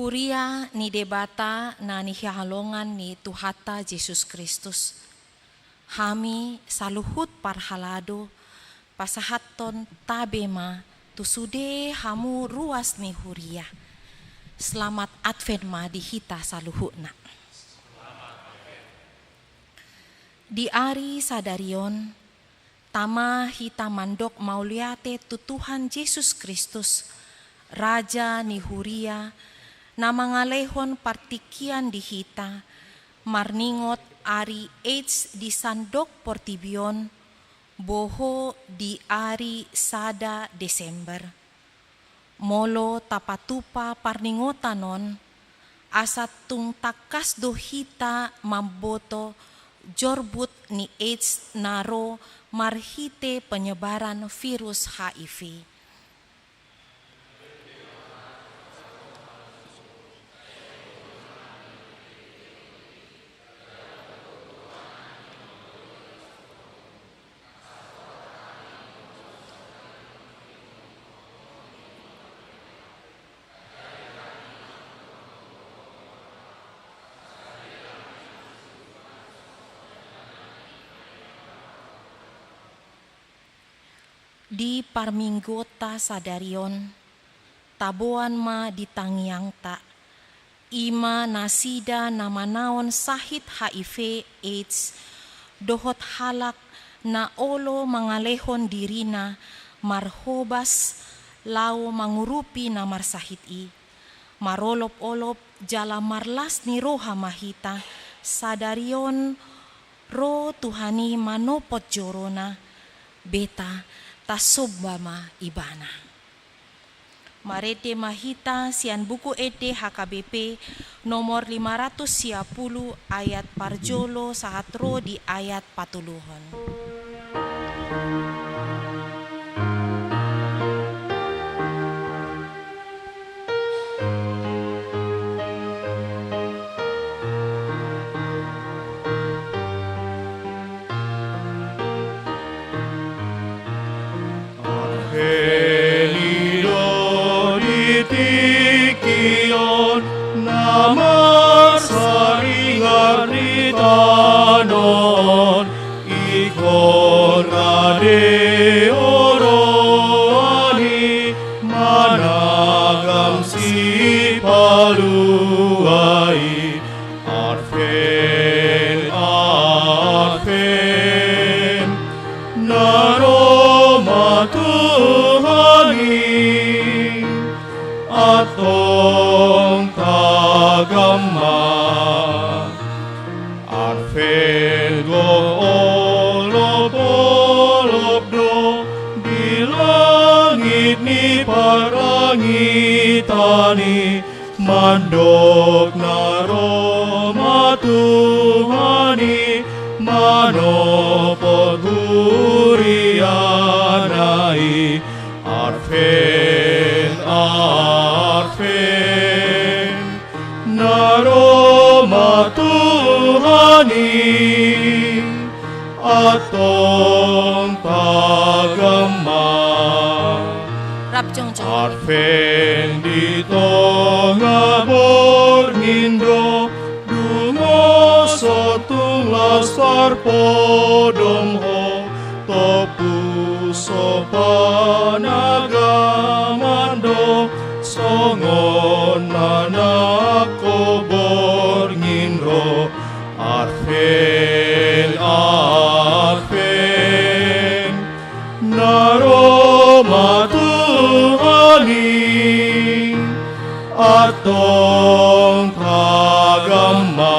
Huria ni debata na ni hihalongan ni Tuhata Yesus Kristus. Hami saluhut parhalado pasahaton tabema tusude hamu ruas ni Huria. Selamat Advent ma di hita saluhutna. Di ari sadarion tama hita mandok mauliate tu Tuhan Yesus Kristus, Raja ni Huria, na mangalehon partikian di hita, marningot ari AIDS di sandok portibion, boho di ari sada Desember. Molo tapatupa parningotanon, asat tung takas do hita mamboto, jorbut ni AIDS naro marhite penyebaran virus HIV. Di parminggota sadarion, taboan ma ditangiang ta, ima nasida namanaon sahit HIV AIDS, dohot halak na olo mangalehon dirina marhobas lau mangurupi na marsahit i, marolop-olop jala marlas ni roha mahita, sadarion ro Tuhani manopot jorona, beta tasobama ibana. Marete mahita sian buku ede HKBP nomor 510 ayat parjolo sahatro di ayat patuluhon. Mandok naro matuhani manopot hurianai arfen arfen naro matuhani atong tagama arfen dito nga bornindo dungo sotung lasar podom ho topu sopanagamando songon manako bornginro arfen arfen naro matuhani atong kagama.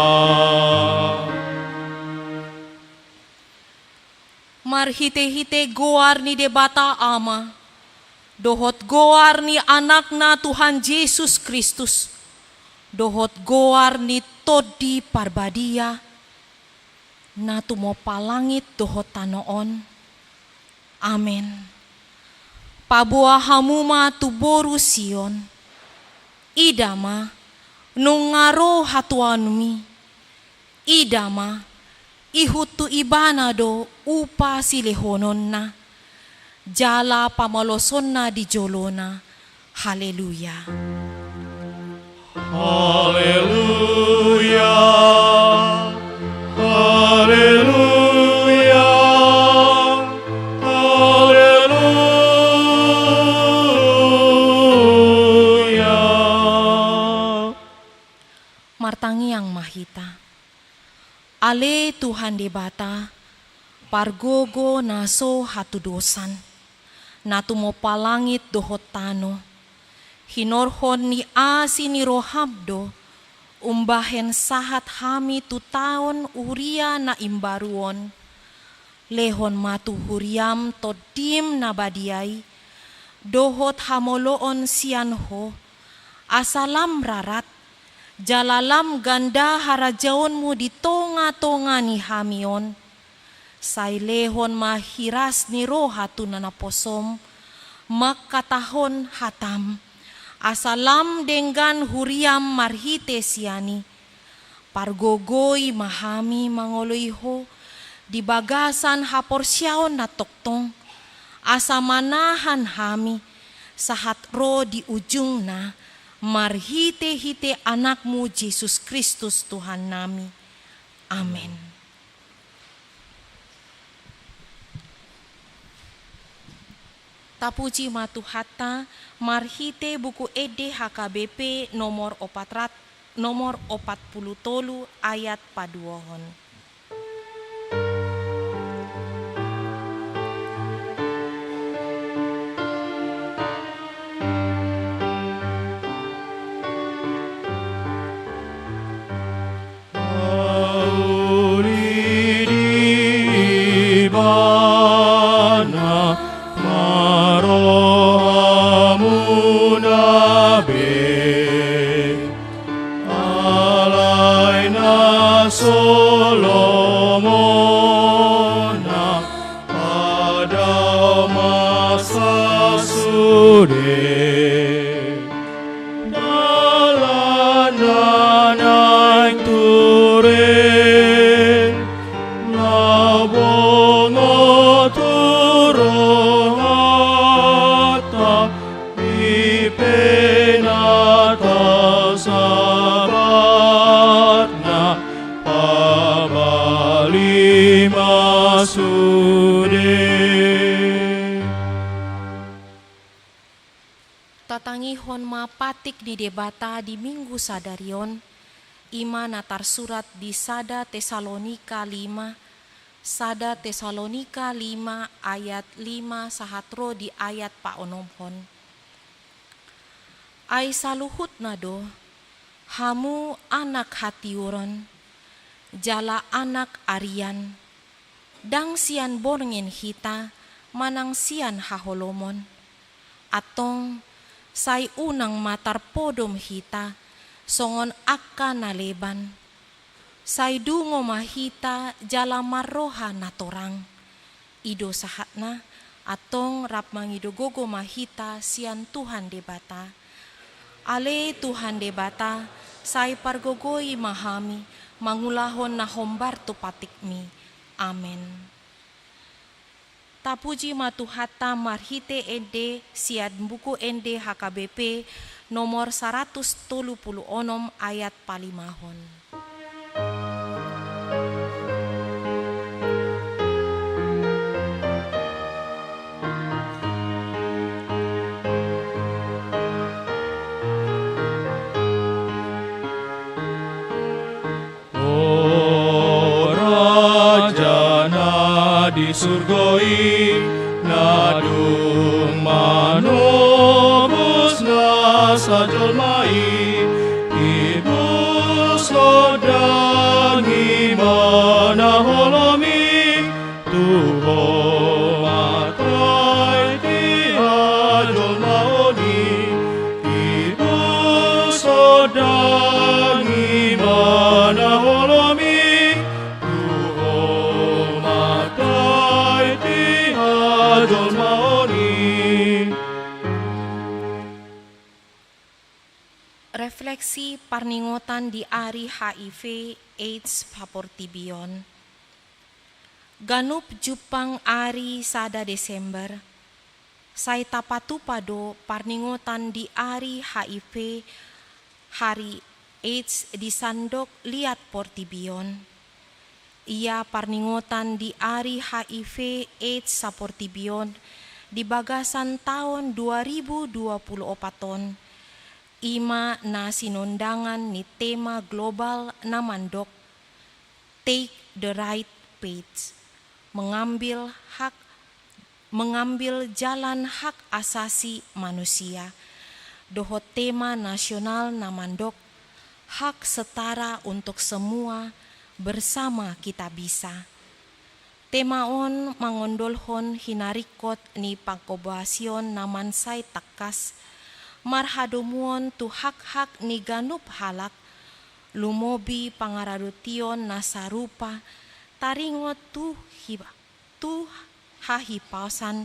Marhite-hite goar ni debata ama, dohot goar ni anak na Tuhan Yesus Kristus, dohot goar ni todi parbadia, na tumopalangit dohot tanoon. Amen. Pabuah hamuma tuboru Sion, idama nungaro hatuanumi, idama ihutu ibana do upa silehonon na, jala pamaloson na di jolona. Haleluya. Haleluya, haleluya, haleluya. Martangi yang mahita. Ale Tuhan debata, pargogo naso hatu dosan, natu mo palangit dohot tano, hinorhon ni asi ni rohabdo, umbahen sahat hami tu taon uria na imbaruon, lehon matu huriam todim na badiai, dohot hamoloon sianho, asalam rarat, jalalam ganda harajaonmu di tonga-tonga ni hamion, say lehon mahiras ni rohatu nanaposom, makatahon hatam, asalam dengan huriam marhite siani, pargogoy mahami mangoloiho, di bagasan haporsyaon na toktong, asa manahan hami, sahat ro di ujung na, marhite-hite anakmu Yesus Kristus Tuhan nami. Amin. Tapuji matuhata marhite buku ede HKBP nomor 40 ayat paduohon. Tatangihon mapatik di debata di minggu sadarion, ima natar surat di Sada Tesalonika 5 ayat 5 sahatro di ayat paonomhon. Ai saluhut nado, hamu anak hatiuron, jala anak arian, dang sian borngen hita, manang sian haholomon, atong say unang matar podom hita, songon akka naleban, say dungo mahita jala marroha natorang, ido sahatna, atong rap mangidogogo mahita sian Tuhan debata. Ale Tuhan debata, say pargogoi mahami, mangulahon na hombar tu patikmi. Amen. Tapuji matuhata marhite ende siad buku ende HKBP nomor 136 ayat palimahon. Di surgoi nadung manobus na sajolmai ibu sodangi mana holomi tuho matrai di ajolmaoni ibu sodangi mana holomi Refleksi parningotan di Ari HIV AIDS Paportibion. Ganup Jupang Ari Sada Desember, say tapatupado parningotan di Ari HIV Hari AIDS di Sandok liat Portibion. Ia parningotan di Ari HIV AIDS sa Portibion di bagasan tahun 2024. Ima na sinundangan ni tema global na mandok Take the Right Path, mengambil jalan hak asasi manusia. Dohot tema nasional na mandok hak setara untuk semua, bersama kita bisa. Temaon mangondolhon hinarikot ni pagkobasyon naman say takas, marhadomuon tu hak-hak ni ganup halak, lumobi pangaradution na sarupa, taringot tu hahipasan,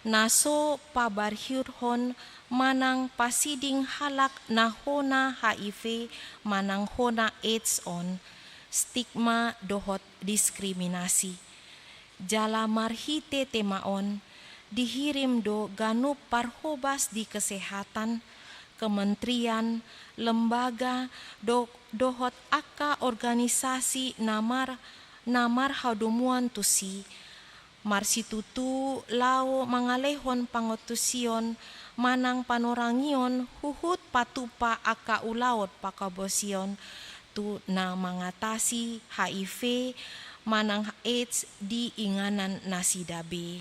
naso pabarhirhon manang pasiding halak na hona HIV manang hona AIDS on, stigma dohot diskriminasi. Jala marhite temaon, dihirim do ganup parhobas di kesehatan, kementerian, lembaga, dohot aka organisasi namar hadomuan tusi, marsitutu lao mangalehon pangotusion, manang panorangion huhut patupa aka ulaot pakabosion, tu na mengatasi HIV manang AIDS di inganan nasidabe.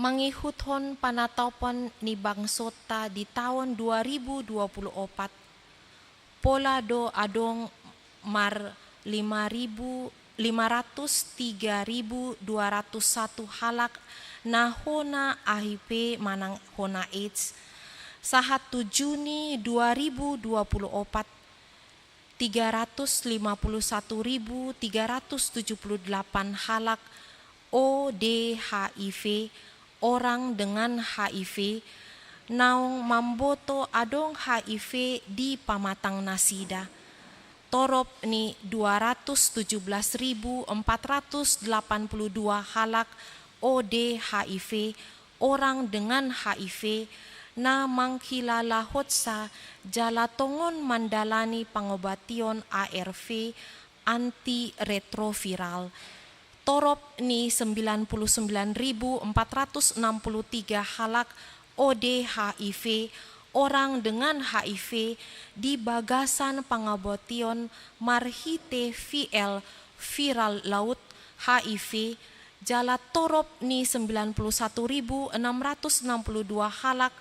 Mangihuthon panatopon ni bangsota di tahun 2024. Pola do adong mar 503.201 halak na hona HIV manang hona AIDS. Sahat 7 Juni 2024, 351.378 halak ODHIV orang dengan HIV naung mamboto adong HIV di pamatang nasida. Torop ni 217.482 halak ODHIV orang dengan HIV na mangkilala hotsa jalatongon mandalani pangobation ARV antiretroviral. Torop ni 99.463 halak ODHIV orang dengan HIV di bagasan pangobation marhite VL viral laut HIV jala torop ni 91.662 halak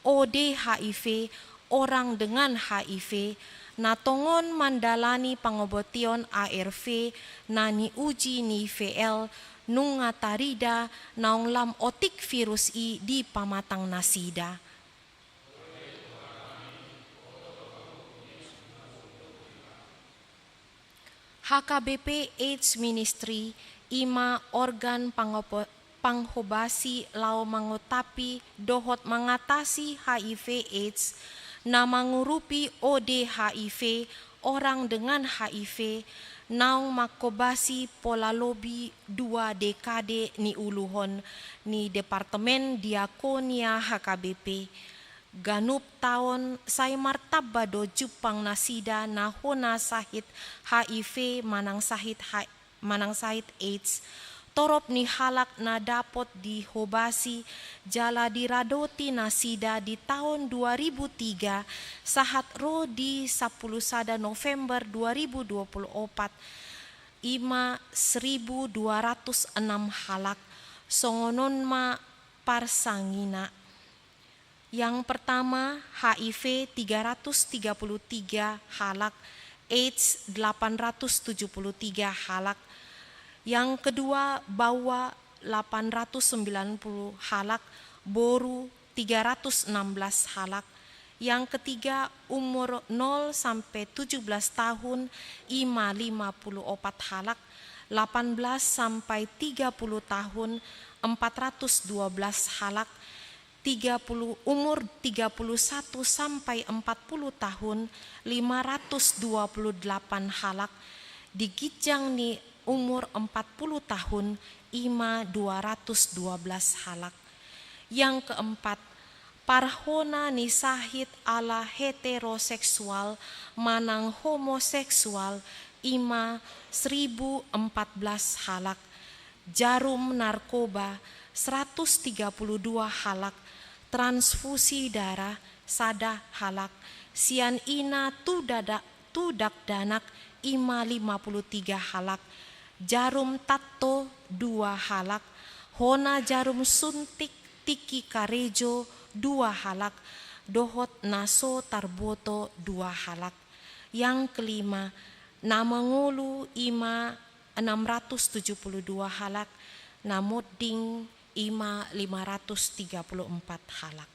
ODHIV orang dengan HIV natongon mandalani pangobation ARV na niuji ni VL nung ngatarida naong lam otik virus di pamatang nasida. HKBP AIDS Ministry ima organ panghobasi lao mangotapi dohot mengatasi HIV AIDS na mangurupi ODHIV orang dengan HIV naung makobasi pola lobi 2 dekade ni uluhon ni Departemen Diakonia HKBP. Ganup tahun say martaba do jupang nasida na hona sahit HIV manang sahit AIDS. Torop ni halak na dapot dihobasi jala diradoti nasida di tahun 2003 sahat ro di 10 November 2024 ima 1.206 halak songonon ma parsangina. Yang pertama HIV 333 halak, AIDS 873 halak. Yang kedua Bawa 890 halak, Boru 316 halak. Yang ketiga umur 0 sampai 17 tahun ima 54 halak, sampai 30 tahun 412 halak, umur 31 sampai 40 tahun 528 halak, digijang ni umur 40 tahun 212 halak. Yang keempat, parhona ni sahid ala heteroseksual manang homoseksual 1014 halak, jarum narkoba 132 halak, transfusi darah sada halak, sian ina tudak danak 53 halak, jarum tato 2 halak, hona jarum suntik tiki karejo 2 halak, dohot naso tarboto 2 halak. Yang kelima, namangulu 672 halak, namoding 534 halak.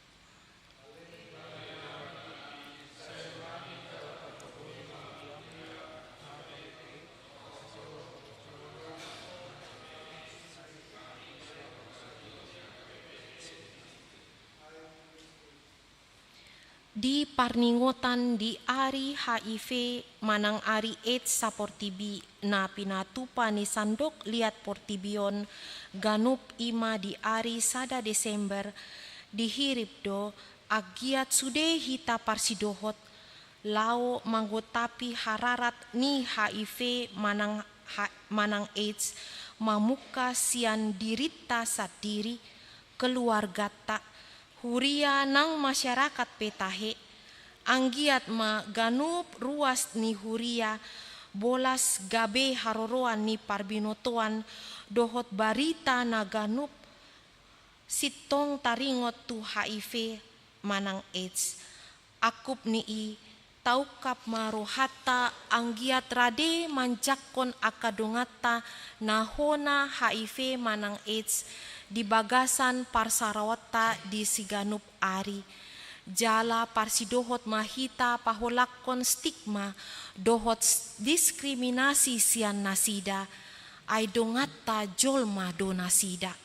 Di parningotan di ari HIV manang ari AIDS sa portibi na pinatupa ni sandok liat portibion ganup ima di ari sada Desember dihirip do agiat sude hita parsidohot lao manggotapi hararat ni HIV manang AIDS mamuka sian dirita sadiri keluarga tak huria nang masyarakat petahe, anggiat ma ganup ruas ni huria, bolas gabe haroroan ni parbinotoan, dohot barita na ganup sitong taringot tu HIV manang AIDS. Akup nii taukap marohata anggiat rade manjakon akadongata nahona HIV manang AIDS, di bagasan parsarawata di siganup ari. Jala parsidohot mahita paholakon stigma dohot diskriminasi sian nasida. Ay dongata jolma do nasida.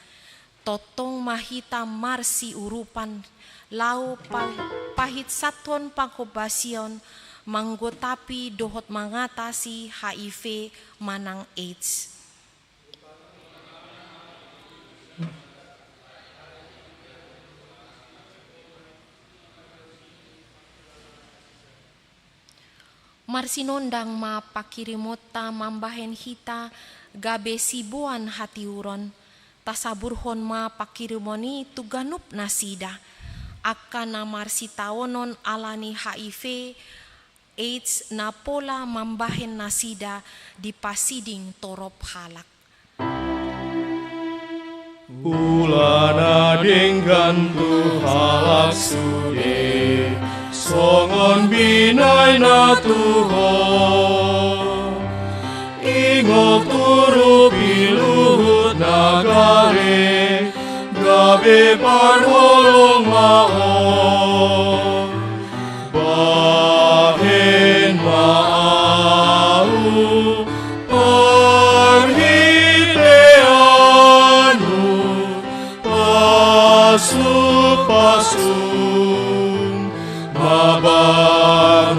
Totong mahita marsi urupan lau pahit saton pangkobasion manggotapi dohot mangatasi HIV manang AIDS. Marsinondang ma pakirimota mambahen hita gabe sibuan hati uron tasaburhon ma pakirimoni tuganup nasida akan na marsitawonon alani HIV AIDS na pola mambahen nasida di pasiding torop halak. Ulana dinggan tu halak sude songon binay na Tuhan, ingol turu piluhut nagare, gabi parholong maon, bahin maau, parhiteanu, pasu-pasu, mabangay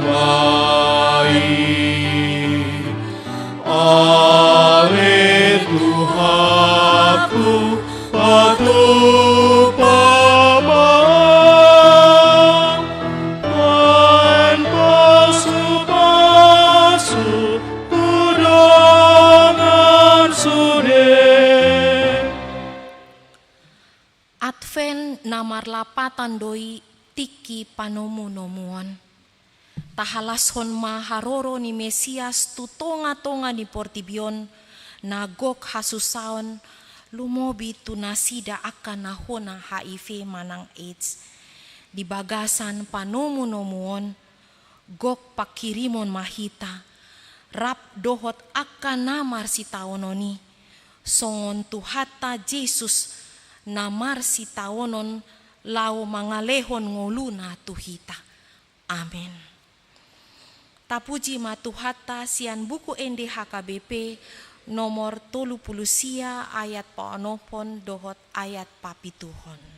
ale Tuhanku patupamang dan pasu-pasu tudongan sude. Advent namar lapatan doi tiki panomu-nomuan. Tahalashon maharoro ni Mesias tutonga-tonga ni portibion nagok hasusaon lumobi tu nasida akan nahona HIV manang AIDS. Di bagasan panomu-nomuon gok pakirimon mahita rap dohot akan namar si taononi songon tuhata Yesus namar si taonon lau mangalehon ngoluna tuhita. Amin. Tapuji matuhata sian buku ND HKBP nomor 30 ayat paonopon dohot ayat papituhon.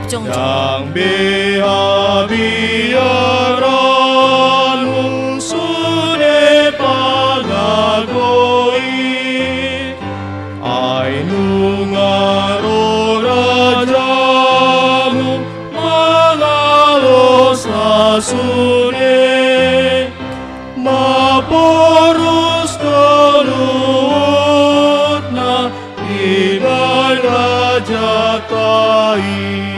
Yang biar-biaranmu sude pagagoi Ainu ngaro rajamu mangalos asude Maporus tolutna Inay raja tai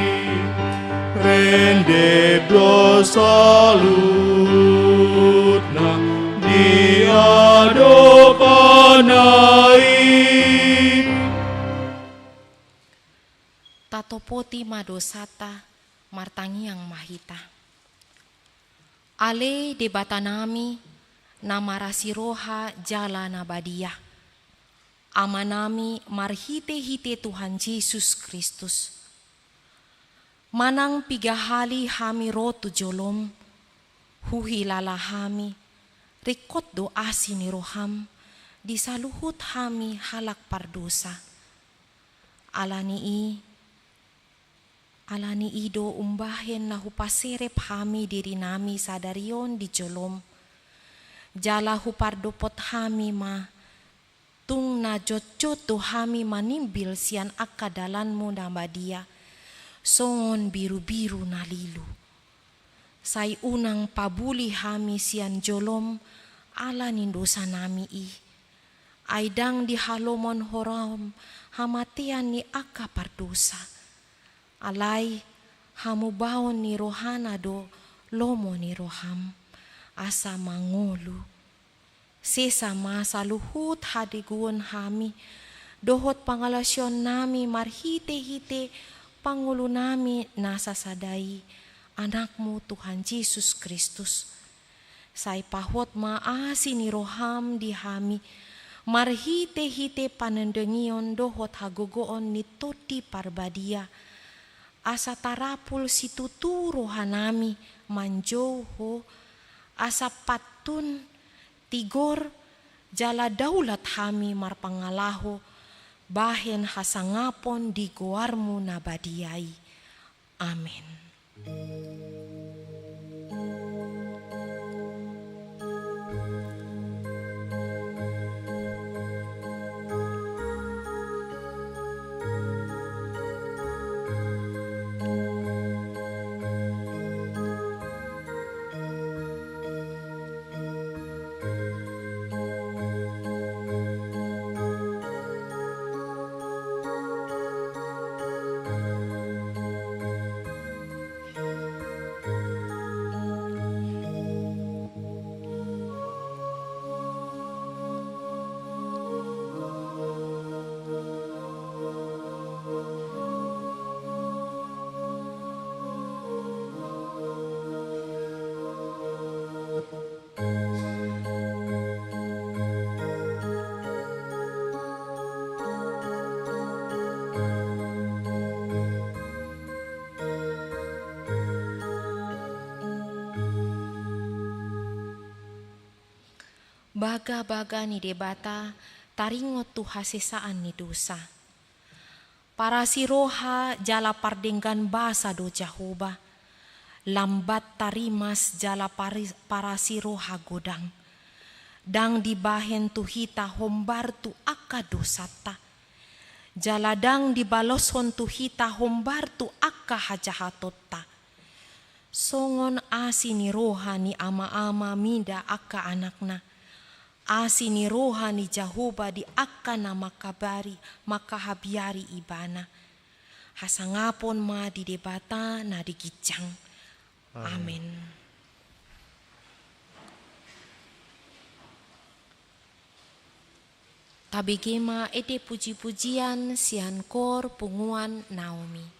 Rendebro salutna diado panai Tatopoti madosata martangiang mahita. Ale debatanami namarasiroha jala nabadia. Amanami marhite-hite Tuhan Yesus Kristus. Manang pigahali hami rotu jolom, huhilala hami, rikot doasi ni roham, disaluhut hami halak pardosa. Alani ido umbahen na hupaserep hami diri nami sadarion di jolom. Jala hupardopot hami ma, tung na jot-jot do hami manimbil sian akadalanmu nambadia. Songon biru-biru nalilu. Say unang pabuli hami sian jolom ala nindosa nami Aidang di halomon horam hamatian ni aka pardosa. Alai hamubaon ni rohana do lomo ni roham asa mangolu. Sesama saluhut hadiguon hami dohot pangalasyon nami marhite-hite Pangulo nami nasa sadai anakmu Tuhan Yesus Kristus. Say pahot maasi ni roham di hami marhite-hite panendengion dohot hagogoon ni toti parbadia. Asa tarapul situtu rohanami manjoho asa patun tigor jala daulat hami marpangalaho bahen hasangapon di goarmu nabadiai. Amin. Baga-baga ni debata taringot tu hasesaan ni dosa. Para siroha jala pardenggan basa do Jahoba. Lambat tarimas jala para siroha godang. Dang dibahen tu hita hombar tu akka dosata. Jaladang dibaloson tu hita hombar tu akka hajahatota. Songon asini rohani ama-ama minda akka anakna. Asini rohani Jahoba di akka nama kabari maka habiari ibana. Hasangapon ma di debata na di gijang. Amin. Tabigema ede puji-pujian sian kor punguan Naomi.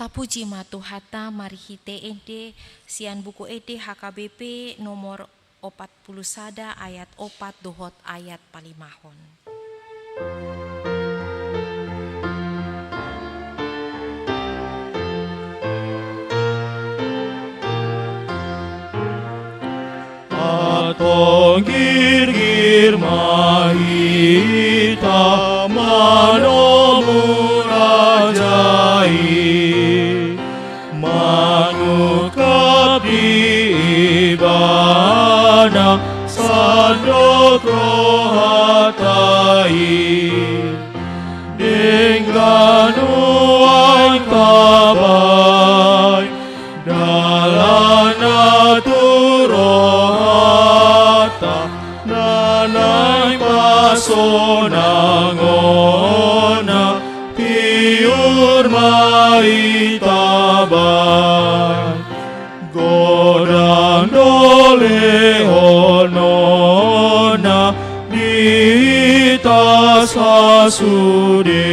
Tapuji matuhata marihite ede sian buku ede HKBP nomor 41 ayat 4 dohot ayat palimahon. Ato gir mahita manomurajai mangukap di ibana sandok rohatai dengan uang tabai dalana turohata nanay pasonangona piur maitabay godang dole honona dita sasude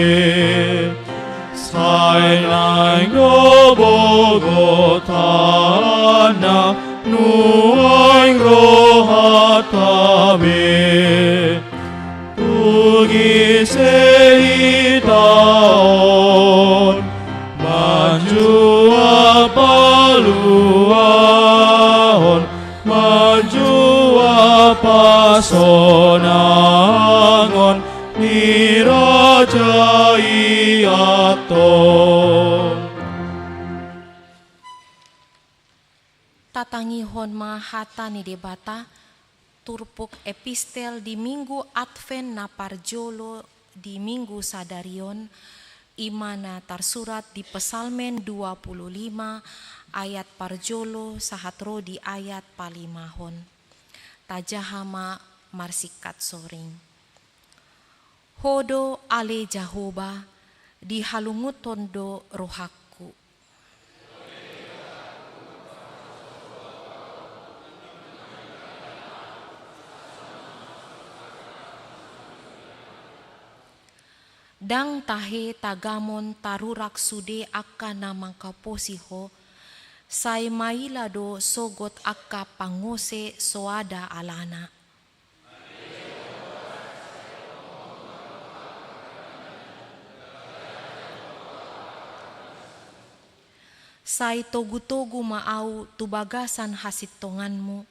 sainang nobogotana nuang rohatabe tugi seitaon manjua paluahon manjua pasonangon nirajai aton. Tatangihon mahata ni debata turpuk epistel di minggu Advent na parjolo di minggu sadarion imana tersurat di Pesalmen 25 ayat parjolo sahatro di ayat palimahon. Tajahama marsikat soring. Hodo ale Jahoba di halunguton do rohakku. Dang tahe tagamon tarurak sude akka namang kaposiho, say mailado sogot akka pangose soada alana. Say togu-togu maau tubagasan hasitonganmu,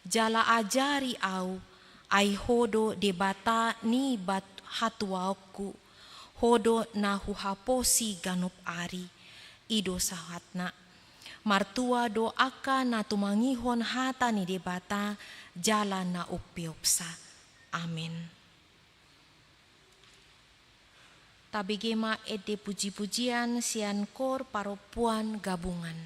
jala ajari au, ay hodo debata ni bat hatuauku. Hodo na huhaposi ganup ari, ido sahatna. Martua do aka na tumangihon hata ni debata, jala na upiopsa. Amin. Tabigema ede puji-pujian sian kor paropuan gabungan.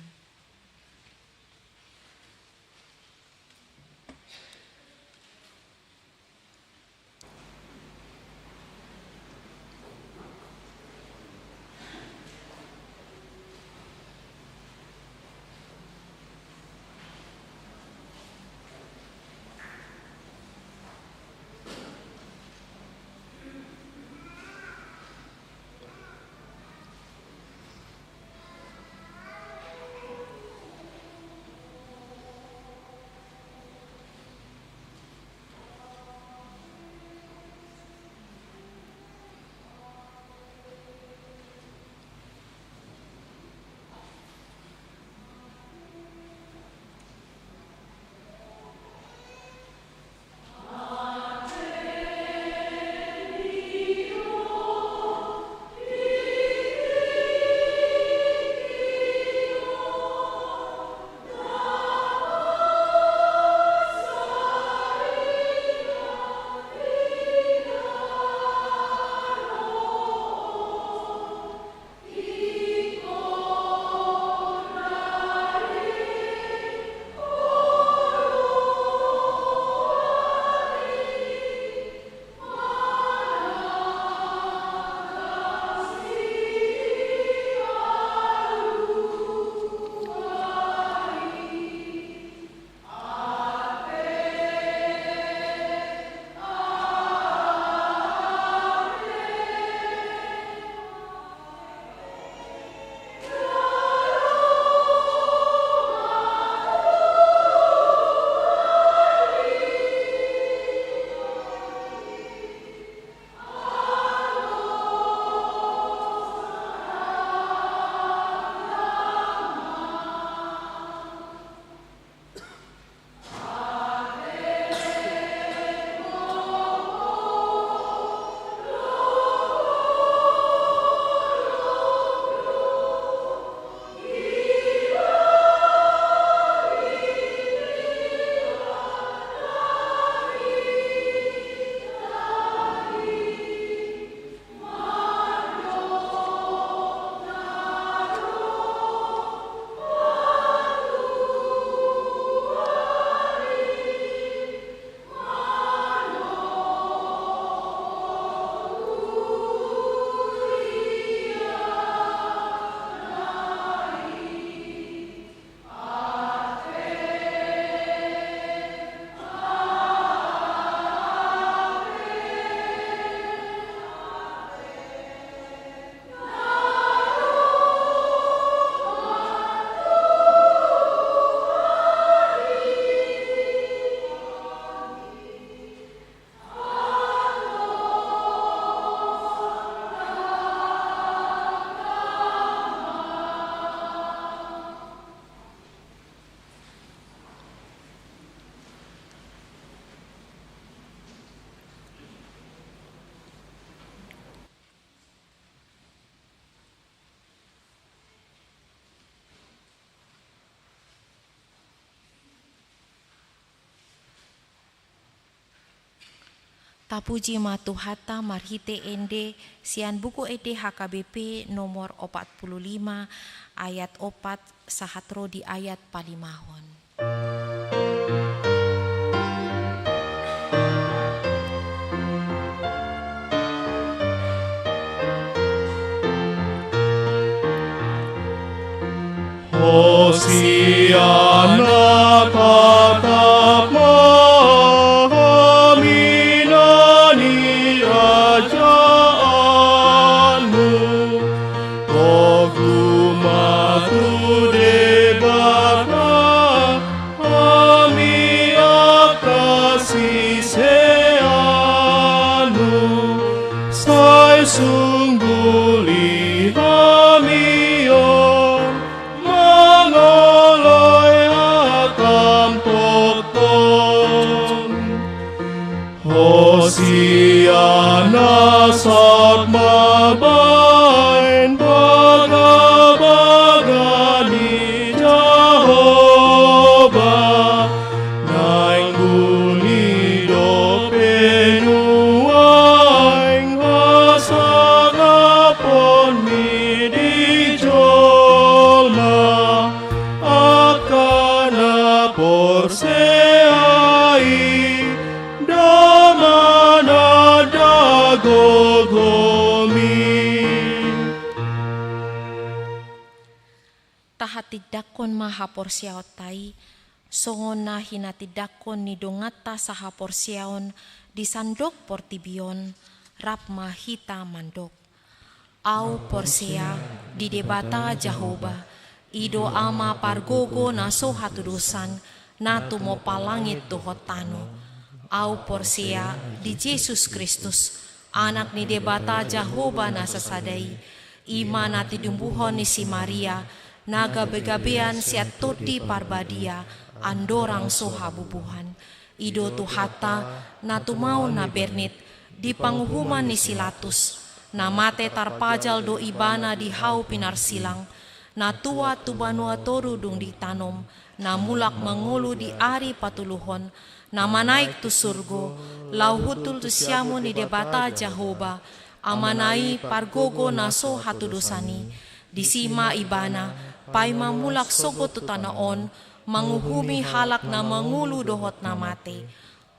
Tapuji matuhata marhite ende sian buku ede HKBP nomor 45 ayat 4 sahatro di ayat palimahon. Hosiana tatap mengaminani rajaanmu, Togumatu debata ami akasi seanu, sai sungguli hamion mangoloi atam tokton. Hosiana sot mabain baga-bagani Jehovah, naing guli do penuaing hasagapon mi dijolna akana porseai damana dagogomi. Tahatidakon mahaporsiaotai songon na hinatidakon ni dongata sahaporsiaon di sandok portibion rap mahita mandok. Au porsia di debata Jehovah ido ama pargogo na so hatudusan na tumopalangit tuhotano. Au porsia di Yesus Kristus anak ni debata Jehovah na sasadai ima na tidumbuhon ni si Maria naga begabean siat toti parbadia andorang sohabubuhan ido tuhata na tumau na bernit di panghuman ni Silatus na mate tarpajal do ibana di hau pinar silang na tua tubanua toru dung ditanom na mulak mangulu di ari patuluhon na manaik tu surgo lau hutul tu siamu ni debata Jehovah amanai pargogo na so hatudusani di sima ibana pai mamulak sogo tu tanaon manguhumi halak na mangulu dohot na mate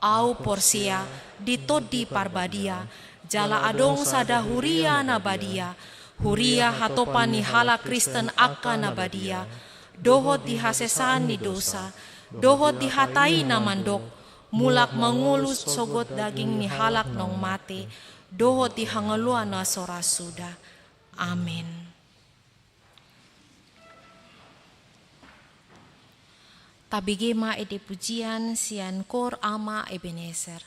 au porsia ditodi parbadia jala adong sada huria na badia huria hatopan ni halak Kristen akka na badia dohot dihasesan ni dosa dohot dihatai na mandok mulak mangulu sogot daging ni halak nong mate dohot dihangaluan na sorasuda. Amin. Tabigema ede pujian sian kor ama Ebenezer.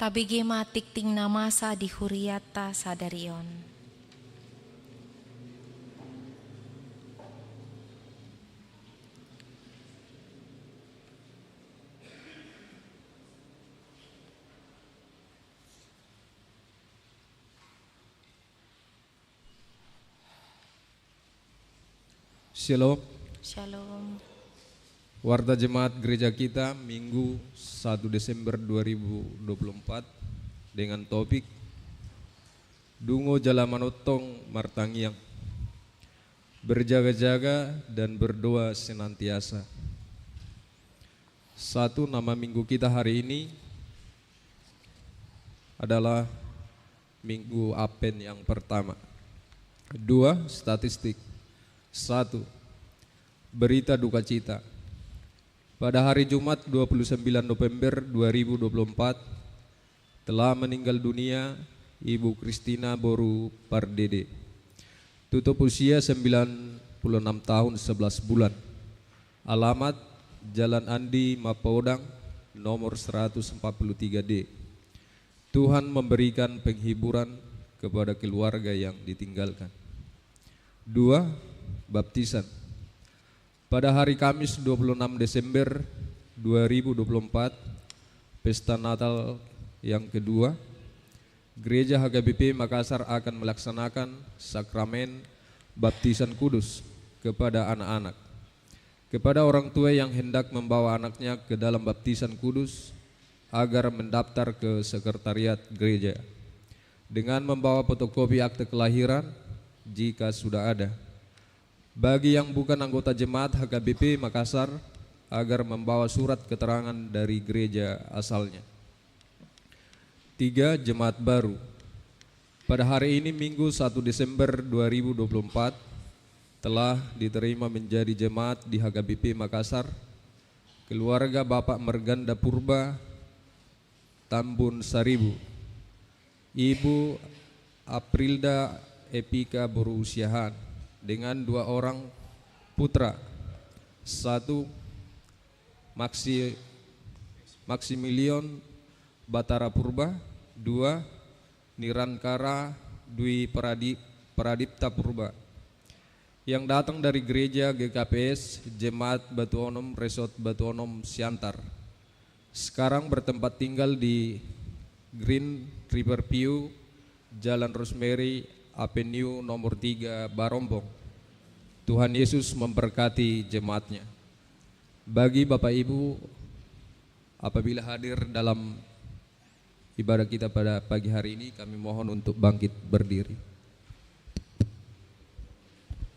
tabegema tikting namasa di huriata sadarion. Shalom. Shalom. Warta Jemaat Gereja kita Minggu 1 Desember 2024 dengan topik Dungo Jala Manotong Martangiang, berjaga-jaga dan berdoa senantiasa. Satu, nama minggu kita hari ini adalah Minggu Apen yang pertama. Dua, statistik. Satu, berita duka cita. Pada hari Jumat 29 November 2024 telah meninggal dunia Ibu Christina Boru Pardede. Tutup usia 96 tahun 11 bulan. Alamat Jalan Andi Mapodang nomor 143D. Tuhan memberikan penghiburan kepada keluarga yang ditinggalkan. Dua, baptisan. Pada hari Kamis 26 Desember 2024, pesta Natal yang kedua, Gereja HKBP Makassar akan melaksanakan sakramen baptisan kudus kepada anak-anak. Kepada orang tua yang hendak membawa anaknya ke dalam baptisan kudus agar mendaftar ke sekretariat gereja dengan membawa fotokopi akte kelahiran jika sudah ada. Bagi yang bukan anggota jemaat HKBP Makassar agar membawa surat keterangan dari gereja asalnya. Tiga, jemaat baru. Pada hari ini Minggu 1 Desember 2024 telah diterima menjadi jemaat di HKBP Makassar keluarga Bapak Merganda Purba Tambun Saribu, Ibu Aprilda Epika Borusiahan dengan 2 orang putra. 1, Maximilian Batara Purba. 2, Nirankara Dwi Pradipta Purba yang datang dari gereja GKPS Jemaat Batu Onom Resort Batu Onom Siantar. Sekarang bertempat tinggal di Green River View, Jalan Rosemary Avenue nomor 3 Barombong. Tuhan Yesus memberkati jemaatnya. Bagi Bapak Ibu, apabila hadir dalam ibadah kita pada pagi hari ini, kami mohon untuk bangkit berdiri.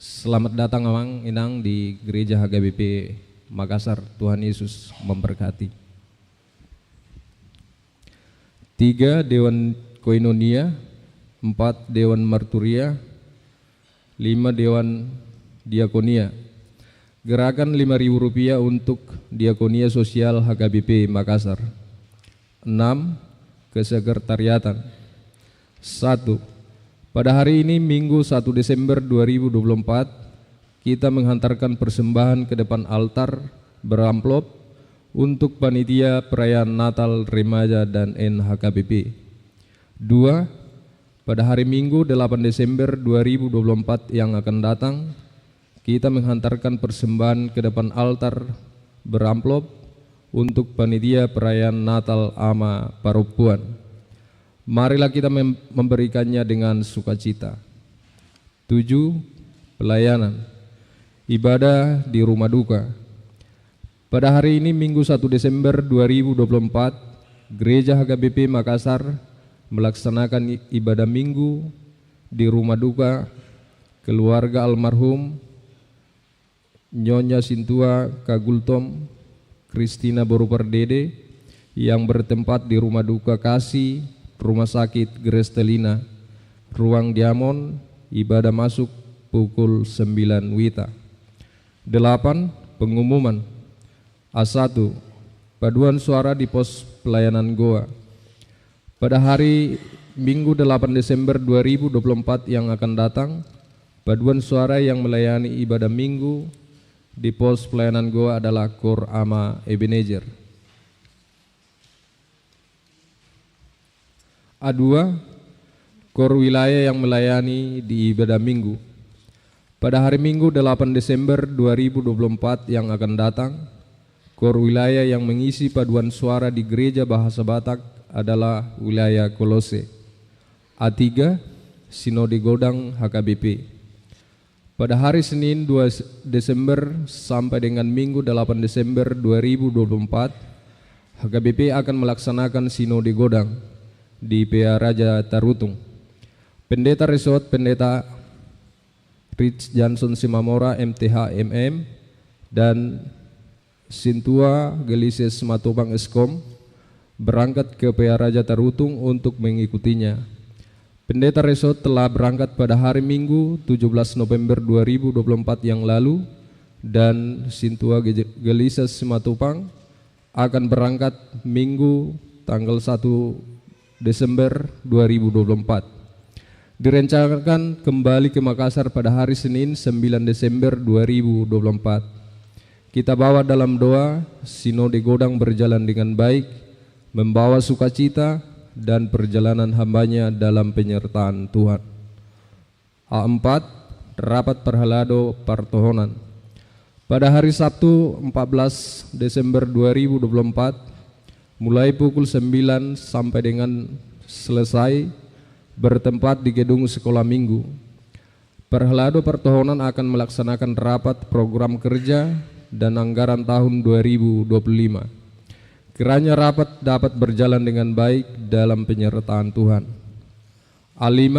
Selamat datang Amang Inang di Gereja HKBP Makassar. Tuhan Yesus memberkati. 3, Dewan Koinonia. 4, Dewan Marturia. 5, Dewan Diakonia. Gerakan Rp5.000 untuk Diakonia Sosial HKBP Makassar. 6, Kesekretariatan. 1, pada hari ini Minggu 1 Desember 2024 kita menghantarkan persembahan ke depan altar beramplop untuk panitia perayaan Natal Remaja dan NHKBP. 2, pada hari Minggu 8 Desember 2024 yang akan datang, kita menghantarkan persembahan ke depan altar beramplop untuk panitia perayaan Natal Ama Parupuan. Marilah kita memberikannya dengan sukacita. 7, pelayanan ibadah di rumah duka. Pada hari ini Minggu 1 Desember 2024, Gereja HKBP Makassar melaksanakan ibadah minggu di rumah duka keluarga almarhum Nyonya Sintua Kagultom Christina Boru Pardede yang bertempat di rumah duka Kasih Rumah Sakit Grestelina, ruang Diamond. Ibadah masuk pukul 9 WITA. 8, pengumuman. A1, paduan suara di pos pelayanan Goa. Pada hari Minggu 8 Desember 2024 yang akan datang, paduan suara yang melayani ibadah minggu di pos pelayanan Goa adalah Kor Ama Ebenezer. A2, KOR wilayah yang melayani di ibadah minggu. Pada hari Minggu 8 Desember 2024 yang akan datang, KOR wilayah yang mengisi paduan suara di Gereja Bahasa Batak adalah wilayah Kolose. A3, Sinode Godang HKBP. Pada hari Senin 2 Desember sampai dengan Minggu 8 Desember 2024, HKBP akan melaksanakan Sinode Godang di PA Raja Tarutung. Pendeta Resort Pendeta Rich Johnson Simamora MTH MM dan Sintua Gelises Matopang Eskom berangkat ke PA Raja Tarutung untuk mengikutinya. Pendeta Resort telah berangkat pada hari Minggu 17 November 2024 yang lalu dan Sintua Gelises Matopang akan berangkat Minggu tanggal 1 Desember 2024. Direncanakan kembali ke Makassar pada hari Senin 9 Desember 2024. Kita bawa dalam doa Sinode Godang berjalan dengan baik, membawa sukacita dan perjalanan hambanya dalam penyertaan Tuhan. A4, Rapat Perhalado Partohonan. Pada hari Sabtu 14 Desember 2024, mulai pukul 9 sampai dengan selesai, bertempat di gedung sekolah minggu. Perhelado Pertohonan akan melaksanakan rapat program kerja dan anggaran tahun 2025. Kiranya rapat dapat berjalan dengan baik dalam penyertaan Tuhan. A5,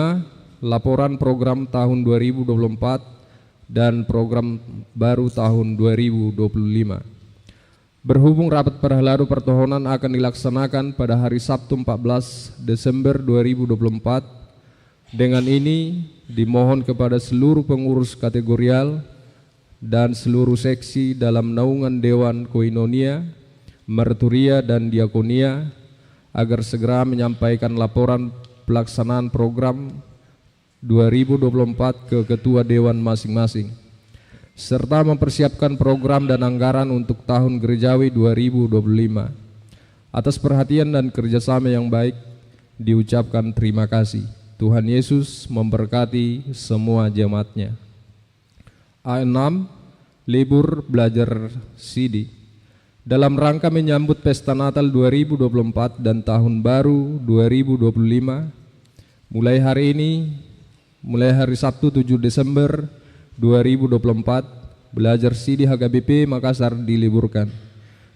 laporan program tahun 2024 dan program baru tahun 2025. Berhubung rapat Perhelado Pertohonan akan dilaksanakan pada hari Sabtu 14 Desember 2024, dengan ini dimohon kepada seluruh pengurus kategorial dan seluruh seksi dalam naungan Dewan Koinonia, Marturia dan Diakonia agar segera menyampaikan laporan pelaksanaan program 2024 ke Ketua Dewan masing-masing, serta mempersiapkan program dan anggaran untuk tahun gerejawi 2025. Atas perhatian dan kerjasama yang baik diucapkan terima kasih. Tuhan Yesus memberkati semua jemaatnya. A6, libur belajar CD. Dalam rangka menyambut Pesta Natal 2024 dan Tahun Baru 2025, mulai hari Sabtu 7 Desember 2024, belajar CD HKBP Makassar diliburkan,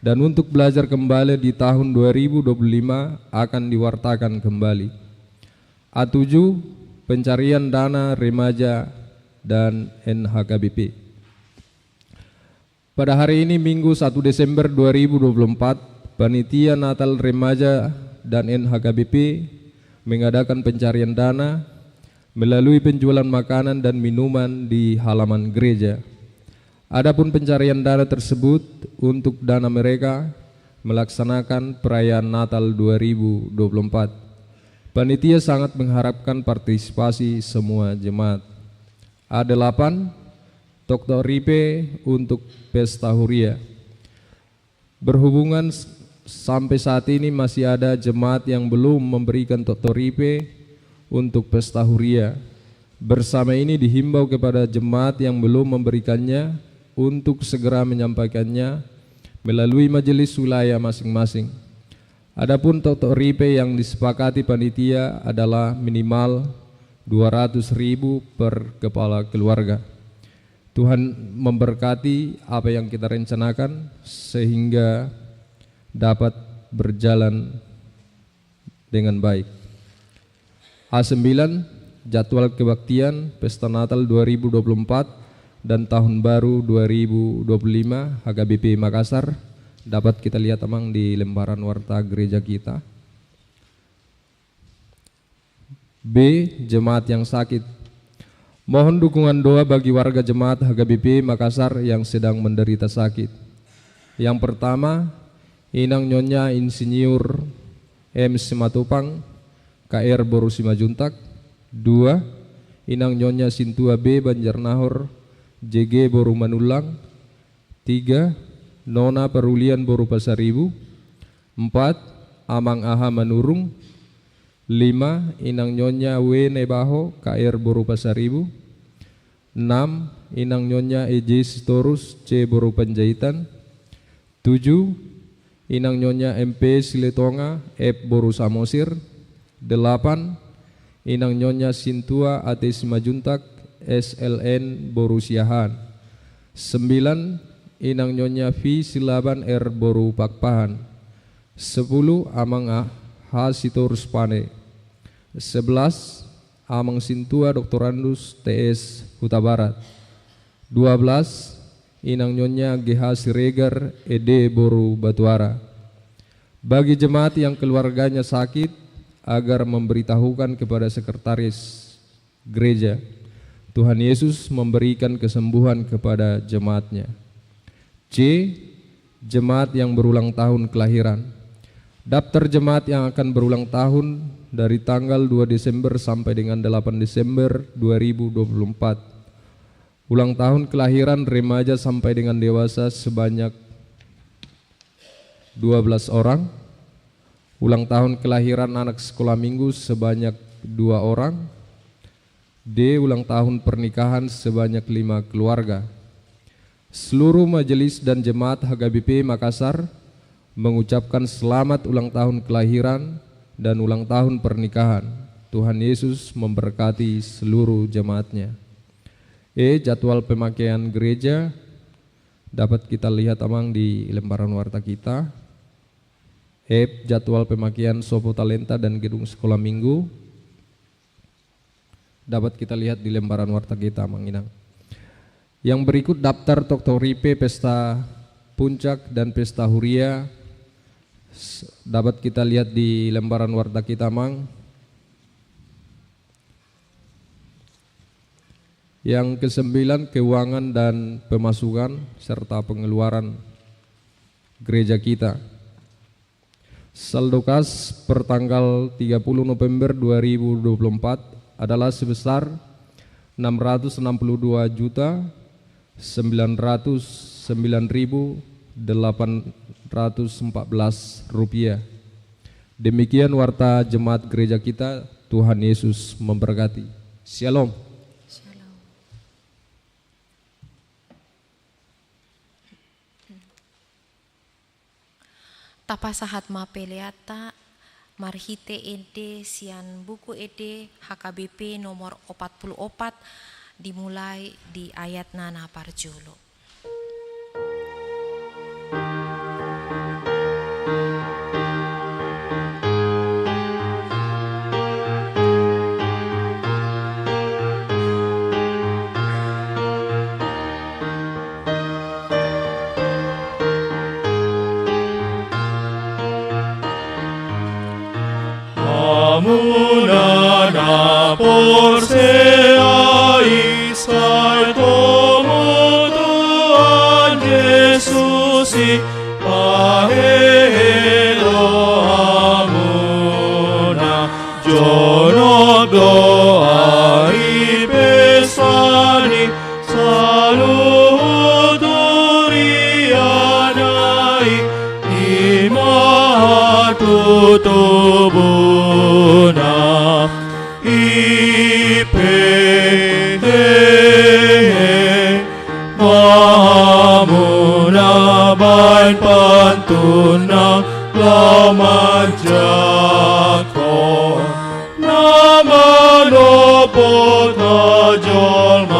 dan untuk belajar kembali di tahun 2025 akan diwartakan kembali. A7, pencarian dana remaja dan NHKBP. Pada hari ini Minggu 1 Desember 2024, Panitia Natal Remaja dan NHKBP mengadakan pencarian dana melalui penjualan makanan dan minuman di halaman gereja. Adapun pencarian dana tersebut untuk dana mereka melaksanakan perayaan Natal 2024. Panitia sangat mengharapkan partisipasi semua jemaat. A8, Tokto Ripe untuk Pesta Huria. Berhubungan sampai saat ini masih ada jemaat yang belum memberikan Tokto Ripe untuk Pesta Huria. Bersama ini dihimbau kepada jemaat yang belum memberikannya untuk segera menyampaikannya melalui majelis wilayah masing-masing. Adapun Tokto Ripe yang disepakati panitia adalah minimal 200.000 per kepala keluarga. Tuhan memberkati apa yang kita rencanakan sehingga dapat berjalan dengan baik. A9, jadwal kebaktian Pesta Natal 2024 dan Tahun Baru 2025 HKBP Makassar. Dapat kita lihat emang di lembaran warta gereja kita. B, jemaat yang sakit. Mohon dukungan doa bagi warga jemaat HKBP Makassar yang sedang menderita sakit. Yang pertama, Inang Nyonya Insinyur M. Simatupang, KR Boru Simajuntak. 2, Inang Nyonya Sintua B. Banjarnahor, JG Boru Manulang. 3, Nona Perulian Boru Pasaribu. 4, Amang Aha Manurung. 5. Inang Nyonya W. Nebaho KR Boru Pasaribu. 6. Inang Nyonya EJ Sitorus C. Boru Panjaitan. 7. Inang Nyonya MP Siletonga F. Boru Samosir. 8. Inang Nyonya Sintua AT Simajuntak SLN Boru Siahan. 9. Inang Nyonya V. Silaban R. Boru Pakpahan. 10. Amang H. Sitorus Pane. 11. Amang Sintua Doktorandus TS Huta Barat. 12. Inang Nyonya GH Siregar ED Boru Batuara. Bagi jemaat yang keluarganya sakit, agar memberitahukan kepada sekretaris gereja. Tuhan Yesus memberikan kesembuhan kepada jemaatnya. C. Jemaat yang berulang tahun kelahiran. Daftar jemaat yang akan berulang tahun dari tanggal 2 Desember sampai dengan 8 Desember 2024. Ulang tahun kelahiran remaja sampai dengan dewasa sebanyak 12 orang. Ulang tahun kelahiran anak sekolah minggu sebanyak 2 orang. D. Ulang tahun pernikahan sebanyak 5 keluarga. Seluruh majelis dan jemaat HKBP Makassar mengucapkan selamat ulang tahun kelahiran dan ulang tahun pernikahan. Tuhan Yesus memberkati seluruh jemaatnya. E. Jadwal pemakaian gereja dapat kita lihat amang di lembaran warta kita. F. Jadwal pemakaian Sopo Talenta dan gedung sekolah minggu dapat kita lihat di lembaran warta kita amang inang. Yang berikut daftar Toktoripe Pesta Puncak dan Pesta Huria dapat kita lihat di lembaran warta kita amang. Yang ke-9 keuangan dan pemasukan serta pengeluaran gereja kita. Saldo kas per tanggal 30 November 2024 adalah sebesar 699.814 rupiah. Demikian warta jemaat gereja kita. Tuhan Yesus memberkati. Shalom. Tapasahat mapeliata marhite ede sian buku ede HKBP nomor 44 dimulai di ayat nana parjolo. Amunana porseais kai tomo Tuhan Yesusi pahelo amuna jono doai pesani saluturianai imatu tobuna ipe mamuna bain pantuna lamajako nama lopota jolmao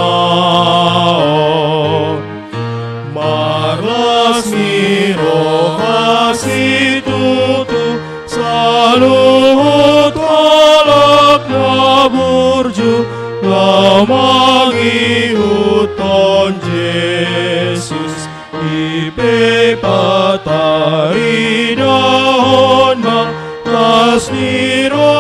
marlas miro hasitutu salut alak naburju lamangi uton Yesus ipe patari dahon ma kasmiro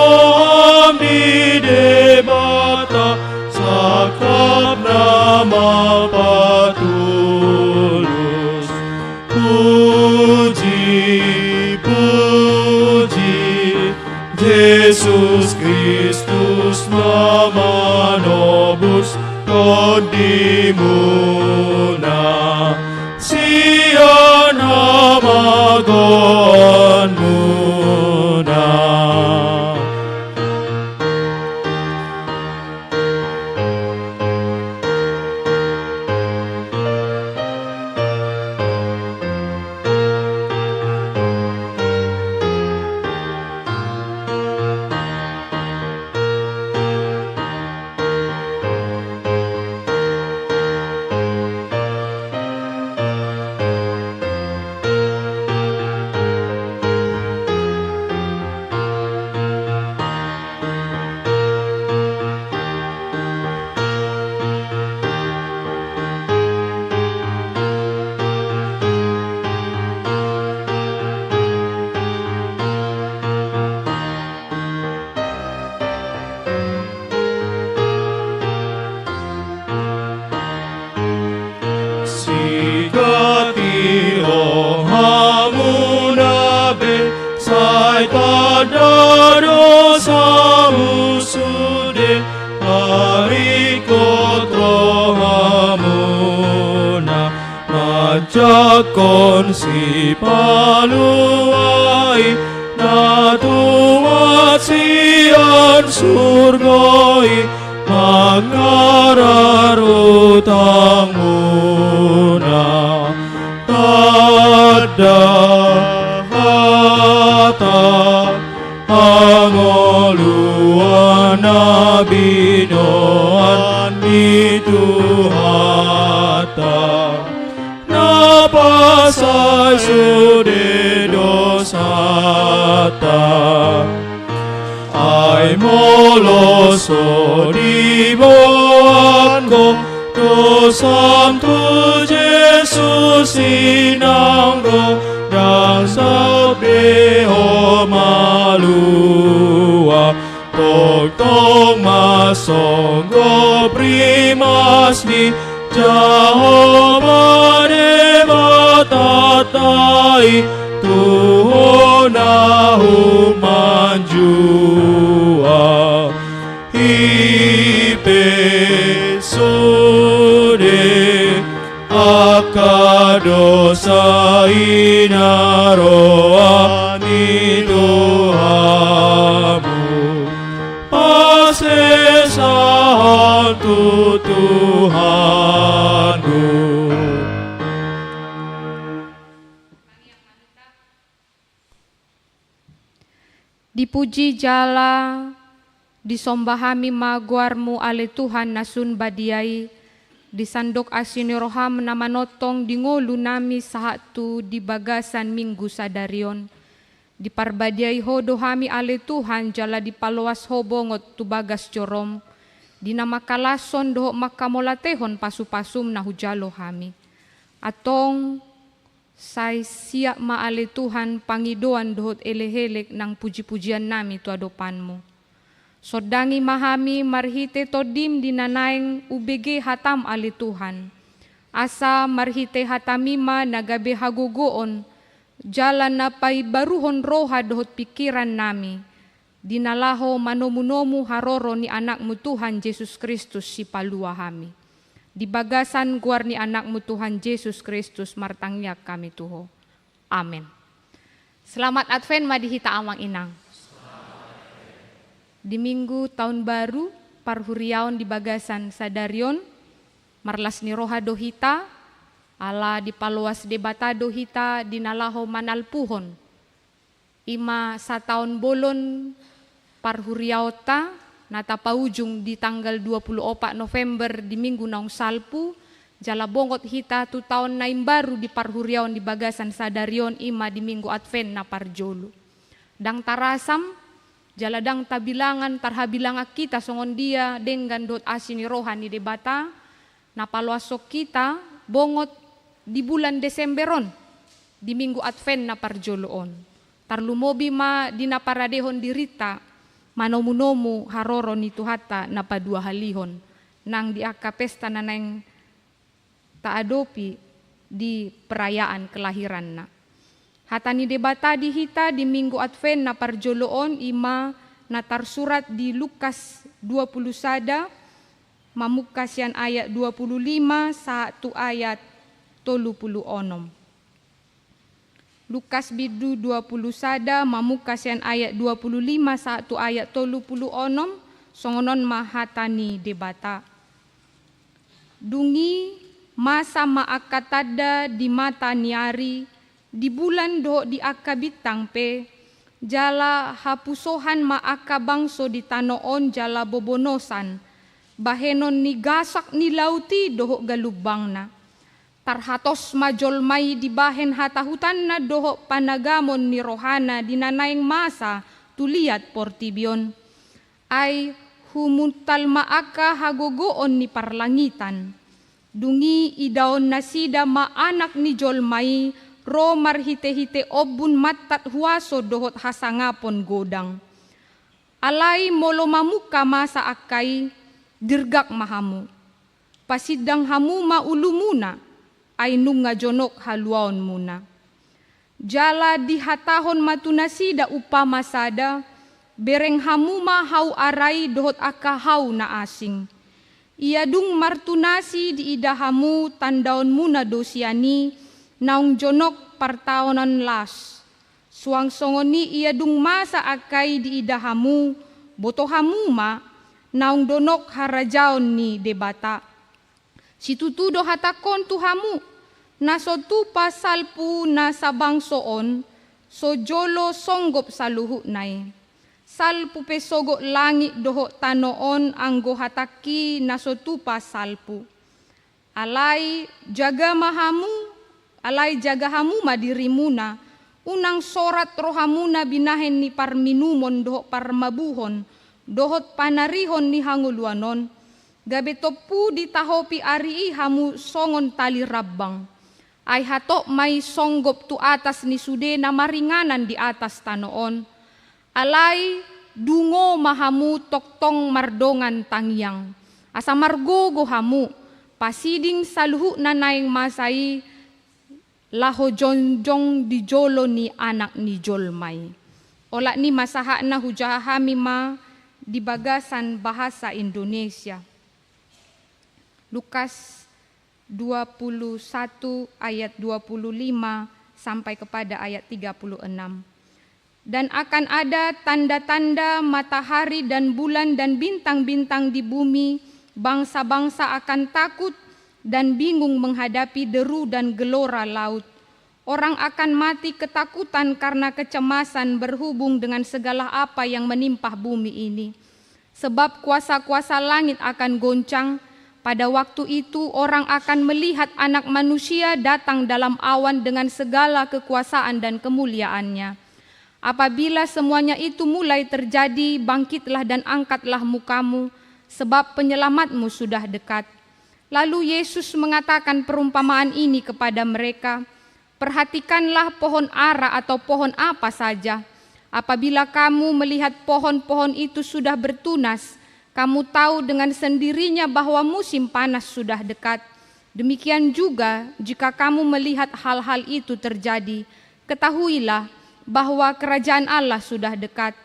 amdi debata sakap nama patulus puji puji Yesus Kristus nama nobus kodimuna sia nama gonmuna sai pada dosamu sude hari kotrohamuna majakon si paluai na tuat sian surgoi mangararutangmuna tada hata angoluan nabinoan dituhata napasai sude dosata ai moloso di boanko dosam tu Jesus sinanggo dan sabeo malua tong masonggo primas di Jahova de batatai tuhonahu manjua ipe sude akadosa inaroani dohamu pasesahan tu Tuhanku. Dipuji jala, disombahami maguarmu ale Tuhan nasun badiai, disandok asini roham nama notong dingolu nami sahatu di bagasan minggu sadarion. Diparbadiai hodo hami ale Tuhan jala dipaloas hobongot tu bagas jorom. Dinama kalason doho makamolatehon pasu-pasum na hujalo hami. Atong say siap maale Tuhan pangidoan dohot elehelek nang puji-pujian nami tu adopanmu. Sodangi mahami marhite todim dinanaeng UBG hatam ale Tuhan. Asa marhite hatamima nagabe hagogoon jalan na pay baruhon roha dohot pikiran nami. Dinalaho manomu-nomu haroro ni anakmu Tuhan Yesus Kristus si palua hami. Di bagasan guar ni anakmu Tuhan Yesus Kristus martangyak kami Tuho. Amin. Selamat Advent madihita amang inang. Di minggu tahun baru parhuriaon di bagasan sadarion marlas ni roha dohita ala di paluas debata dohita dinalaho manalpuhon. Ima sa tahun bolon parhuriaota nata paujung di tanggal 24 November di minggu naung salpu jala bongot hita tu tahun naim baru di parhuriaon di bagasan sadarion ima di minggu Advent na parjolo. Dang tarasam jala dang tabilangan tarhabilanga kita songon dia dengan dot asini rohani debata na paluasok kita bongot di bulan Desemberon di minggu Advent na parjoloon. Tarlumobi ma dinaparadehon dirita manomu-nomu haroro ni tuhata na padua halihon nang diaka pesta na nang taadopi di perayaan kelahiran na. Hatani debata di hita di minggu Advent na parjoloon ima na tarsurat di Lukas 20 sada mamukas yan ayat 25 satu ayat 36. Lukas bidu 20 sada mamukas yan ayat 25 satu ayat 36 songonon mahatani debata. Dungi masa maakatada di mata niari di bulan do di akabitang pe jala hapusohan maaka bangso di tanoon jala bobonosan bahenon ni gasak ni lauti doho galubang na. Tarhatos majolmai di bahen hatahutan na doho panagamon ni rohana dinanaing masa tuliat portibion. Ay humuntal maaka hagogoon ni parlangitan. Dungi idaon na sida maanak ni jolmai ro marhite-hite obun matat huaso dohot hasangapon godang. Alay molo mamuka masa akay dirgak mahamu. Pasidang hamu maulumuna ay nung nga jonok haluaon muna. Jala dihatahon matunasida upama sada, bereng hamuma hau arai dohot aka hau na asing. Ia dung martunasi di idahamu tandaon muna dosiani, naung jonok partaonan las. Suang songoni ia dung masa akai di idahamu, botohamuma, naung donok harajaon ni debata. Situtudo hatakon tuhamu, naso tu pasalpu na sabangsoon, so jolo songgop saluhu nai. Salpu pesogo langit doho tanoon anggo hataki naso tu pasalpu. Alai jaga hamu madirimuna, unang sorat rohamuna binahen ni parminumon doho parmabuhon, dohot panarihon ni hanguluanon, gabe topu ditahopi arii hamu songon tali rabbang. Ay hatok may songgop tu atas ni sude na maringanan di atas tanoon. Alay dungo mahamu toktong mardongan tangyang. Asa margogo hamu, pasiding saluhu na naing masai, laho jonjong di jolo ni anak ni jolmay. Ola ni masaha na hujahami ma di bagasan bahasa Indonesia. Lukas 21 ayat 25 sampai kepada ayat 36. Dan akan ada tanda-tanda matahari dan bulan dan bintang-bintang di bumi, bangsa-bangsa akan takut dan bingung menghadapi deru dan gelora laut. Orang akan mati ketakutan karena kecemasan berhubung dengan segala apa yang menimpa bumi ini. Sebab kuasa-kuasa langit akan goncang. Pada waktu itu orang akan melihat Anak Manusia datang dalam awan dengan segala kekuasaan dan kemuliaannya. Apabila semuanya itu mulai terjadi, bangkitlah dan angkatlah mukamu, sebab penyelamatmu sudah dekat. Lalu Yesus mengatakan perumpamaan ini kepada mereka, perhatikanlah pohon ara atau pohon apa saja. Apabila kamu melihat pohon-pohon itu sudah bertunas, kamu tahu dengan sendirinya bahwa musim panas sudah dekat. Demikian juga jika kamu melihat hal-hal itu terjadi, ketahuilah bahwa kerajaan Allah sudah dekat.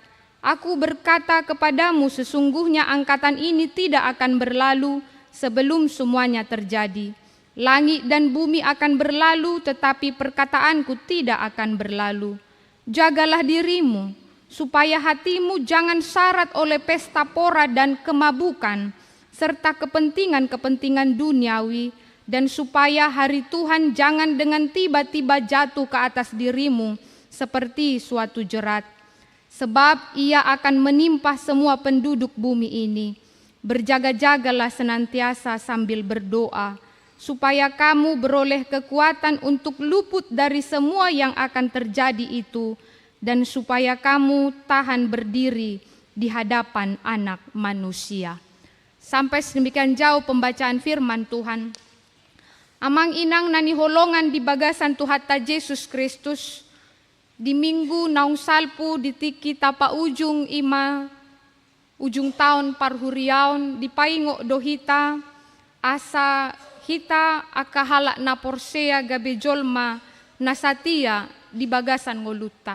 Aku berkata kepadamu, sesungguhnya angkatan ini tidak akan berlalu sebelum semuanya terjadi. Langit dan bumi akan berlalu, tetapi perkataanku tidak akan berlalu. Jagalah dirimu, supaya hatimu jangan syarat oleh pesta pora dan kemabukan, serta kepentingan-kepentingan duniawi, dan supaya hari Tuhan jangan dengan tiba-tiba jatuh ke atas dirimu seperti suatu jerat. Sebab ia akan menimpa semua penduduk bumi ini. Berjaga-jagalah senantiasa sambil berdoa, supaya kamu beroleh kekuatan untuk luput dari semua yang akan terjadi itu, dan supaya kamu tahan berdiri di hadapan Anak Manusia. Sampai sedemikian jauh pembacaan firman Tuhan. Amang inang nani holongan di bagasan Tuhata Yesus Kristus, di minggu naung salpu di tiki tapa ujung tahun parhuriaon di paingo dohita asa hita akahalak na porsea gabe jolma nasatia di bagasan ngoluta.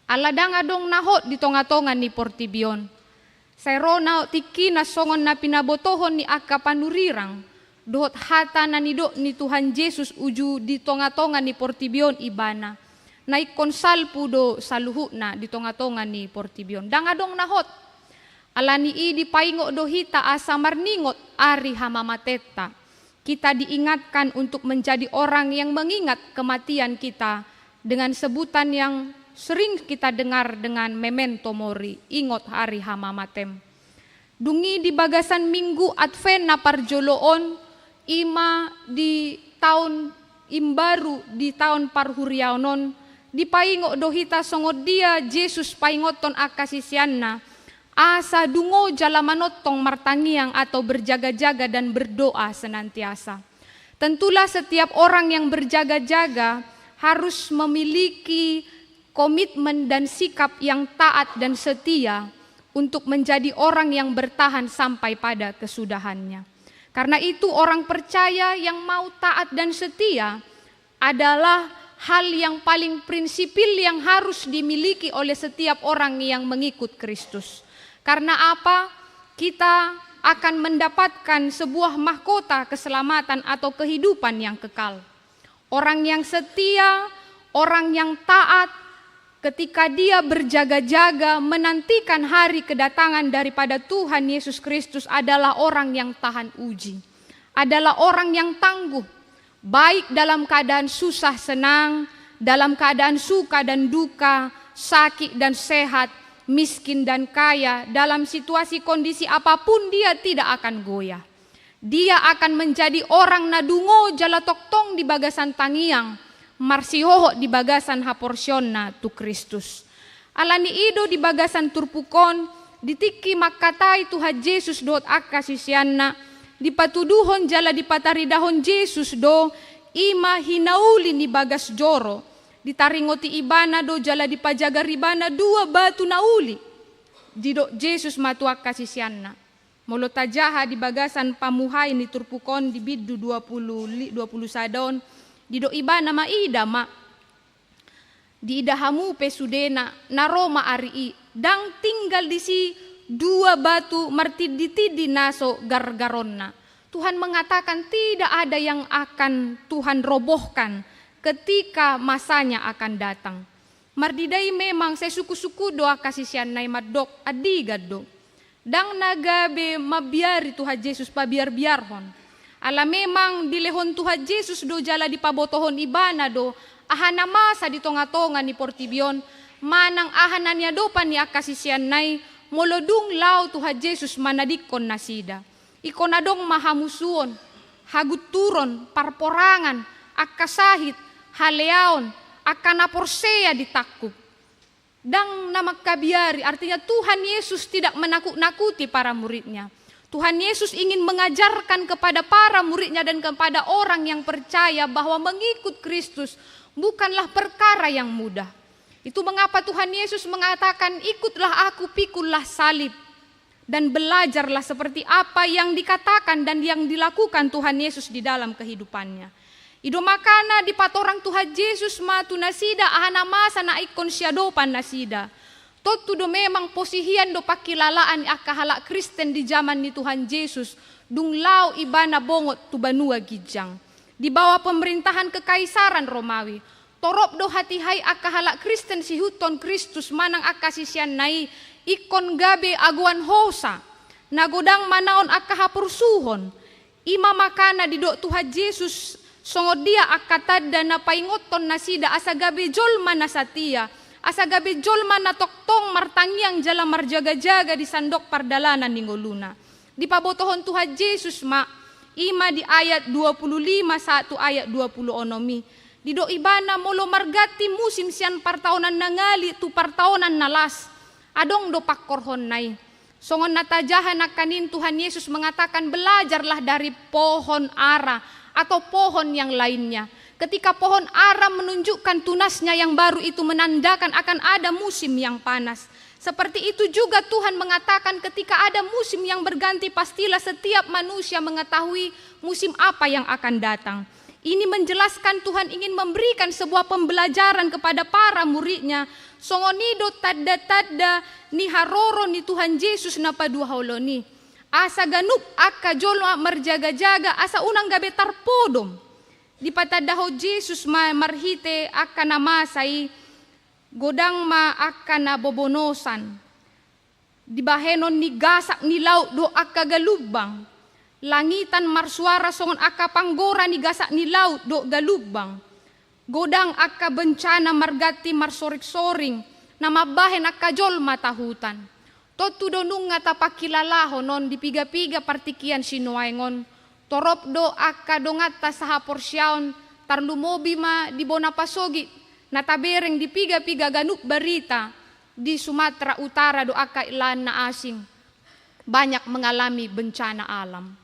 Aladang adong nahot di tonga-tongan ni Portibion. Sayrona tiki na songon na pinabotohon ni akka panurirang. Dohot hata na nido ni Tuhan Yesus uju di tonga-tongan ni Portibion ibana. Naik konsal pudo saluhu na di tonga-tongan ni Portibion. Dang adong nahot. Alani i di paingo dohita asa marningot ari hamamateta. Kita diingatkan untuk menjadi orang yang mengingat kematian kita dengan sebutan yang sering kita dengar dengan memento mori, ingot hari hamamatem. Dungi di bagasan minggu Advent na parjoloon, ima di tahun imbaru di tahun parhuriaonon, di paingo dohita songod dia Yesus paingoton akasisianna, asa dungo jalamanotong martangiang atau berjaga-jaga dan berdoa senantiasa. Tentulah setiap orang yang berjaga-jaga harus memiliki komitmen dan sikap yang taat dan setia untuk menjadi orang yang bertahan sampai pada kesudahannya. Karena itu orang percaya yang mau taat dan setia adalah hal yang paling prinsipil yang harus dimiliki oleh setiap orang yang mengikut Kristus. Karena apa? Kita akan mendapatkan sebuah mahkota keselamatan atau kehidupan yang kekal. Orang yang setia, orang yang taat, ketika dia berjaga-jaga menantikan hari kedatangan daripada Tuhan Yesus Kristus adalah orang yang tahan uji, adalah orang yang tangguh, baik dalam keadaan susah senang, dalam keadaan suka dan duka, sakit dan sehat, miskin dan kaya, dalam situasi kondisi apapun dia tidak akan goyah. Dia akan menjadi orang nadungo jala toktong di bagasan tangiang, marsihoho di bagasan haporsionna tu Kristus. Alani ido di bagasan turpukon, ditiki makatai Tuhan Yesus dot akka sisianna, dipatuduhon jala dipataridahon Yesus do, ima hinauli ni bagas joro, ditaringoti ibana do jala dipajaga ribana dua batu nauli. Dido Yesus matuak kasisianna. Molo tajaha di bagasan pamuhay ni turpukon di biddu 20 sadon. Dido ibana maida ma. Di idahamu pesudena naroma arii. Dang tinggal di si dua batu martidi-tidi naso gargaronna. Tuhan mengatakan tidak ada yang akan Tuhan robohkan ketika masanya akan datang. Mardidai memang saya suku-suku doa kasisian nai madok adigad do. Dang nagabe mabiari Tuhan Yesus pabiar-biarhon. Ala memang dilehon Tuhan Yesus do jala dipabotohon ibana do. Ahana masa di tonga-tonga ni portibion. Manang ahananya do pan ni akasisian nai. Molodung lau Tuhan Yesus manadikon nasida. Ikonadong mahamusuon, haguturon, parporangan, akasahit, haleaon, akanaporsea ditakub. Dang namakkabiari, artinya Tuhan Yesus tidak menakut-nakuti para muridnya. Tuhan Yesus ingin mengajarkan kepada para muridnya dan kepada orang yang percaya bahwa mengikut Kristus bukanlah perkara yang mudah. Itu mengapa Tuhan Yesus mengatakan, ikutlah aku, pikullah salib. Dan belajarlah seperti apa yang dikatakan dan yang dilakukan Tuhan Yesus di dalam kehidupannya. Ido makana di patorang Tuhan Yesus matu nasida ahana masa na ikon siadopan nasida. Totu do memang posihian do pakilalaan akahala Kristen di zaman ni Tuhan Yesus. Dung lau ibana bongot tu banua gijang. Di bawah pemerintahan kekaisaran Romawi. Torop do hatihai akahala Kristen si huton Kristus manang akasisian nai. Ikon gabe aguan hosa. Nagodang manaon akahapursuhon. Ima makana di do Tuhan Yesus. Songod dia akatada na paingoton nasida asagabe jolma na satia, asagabe jolma na toktong martangyang jala marjaga-jaga di sandok pardalanan ni ngoluna. Di pabotohon Tuhan Yesus ma, ima di ayat 25 satu ayat 20 onomi. Di do ibana molo margati musim sian partaonan nangali tu partaonan nalas, adong do pakkorhon nai. Songon natajahan akanin Tuhan Yesus mengatakan belajarlah dari pohon ara, atau pohon yang lainnya. Ketika pohon ara menunjukkan tunasnya yang baru itu menandakan akan ada musim yang panas. Seperti itu juga Tuhan mengatakan ketika ada musim yang berganti pastilah setiap manusia mengetahui musim apa yang akan datang. Ini menjelaskan Tuhan ingin memberikan sebuah pembelajaran kepada para muridnya. Songonido tadda-tadda ni haroro ni Tuhan Yesus na paduhauloni. Asa ganup akka jolma marjaga-jaga asa unang gabe tarpodom. Di patadaho Jesus marhite akka namasay godang ma akka nabobonosan. Di bahenon ni gasak ni laut do akka galubang. Langitan marsuara songon akka panggora ni gasak ni laut do galubang. Godang akka bencana margati marsorik-soring na mabahen akka jolma tahutan. Totu do nung nga tapakilalaho non di piga-piga partikian sinuaingon. Torop do akka do ngata saha porsyaon tarlumobi ma di Bonapasogi natabereng di piga-piga ganup barita di Sumatera Utara do akka ilan na asing. Banyak mengalami bencana alam.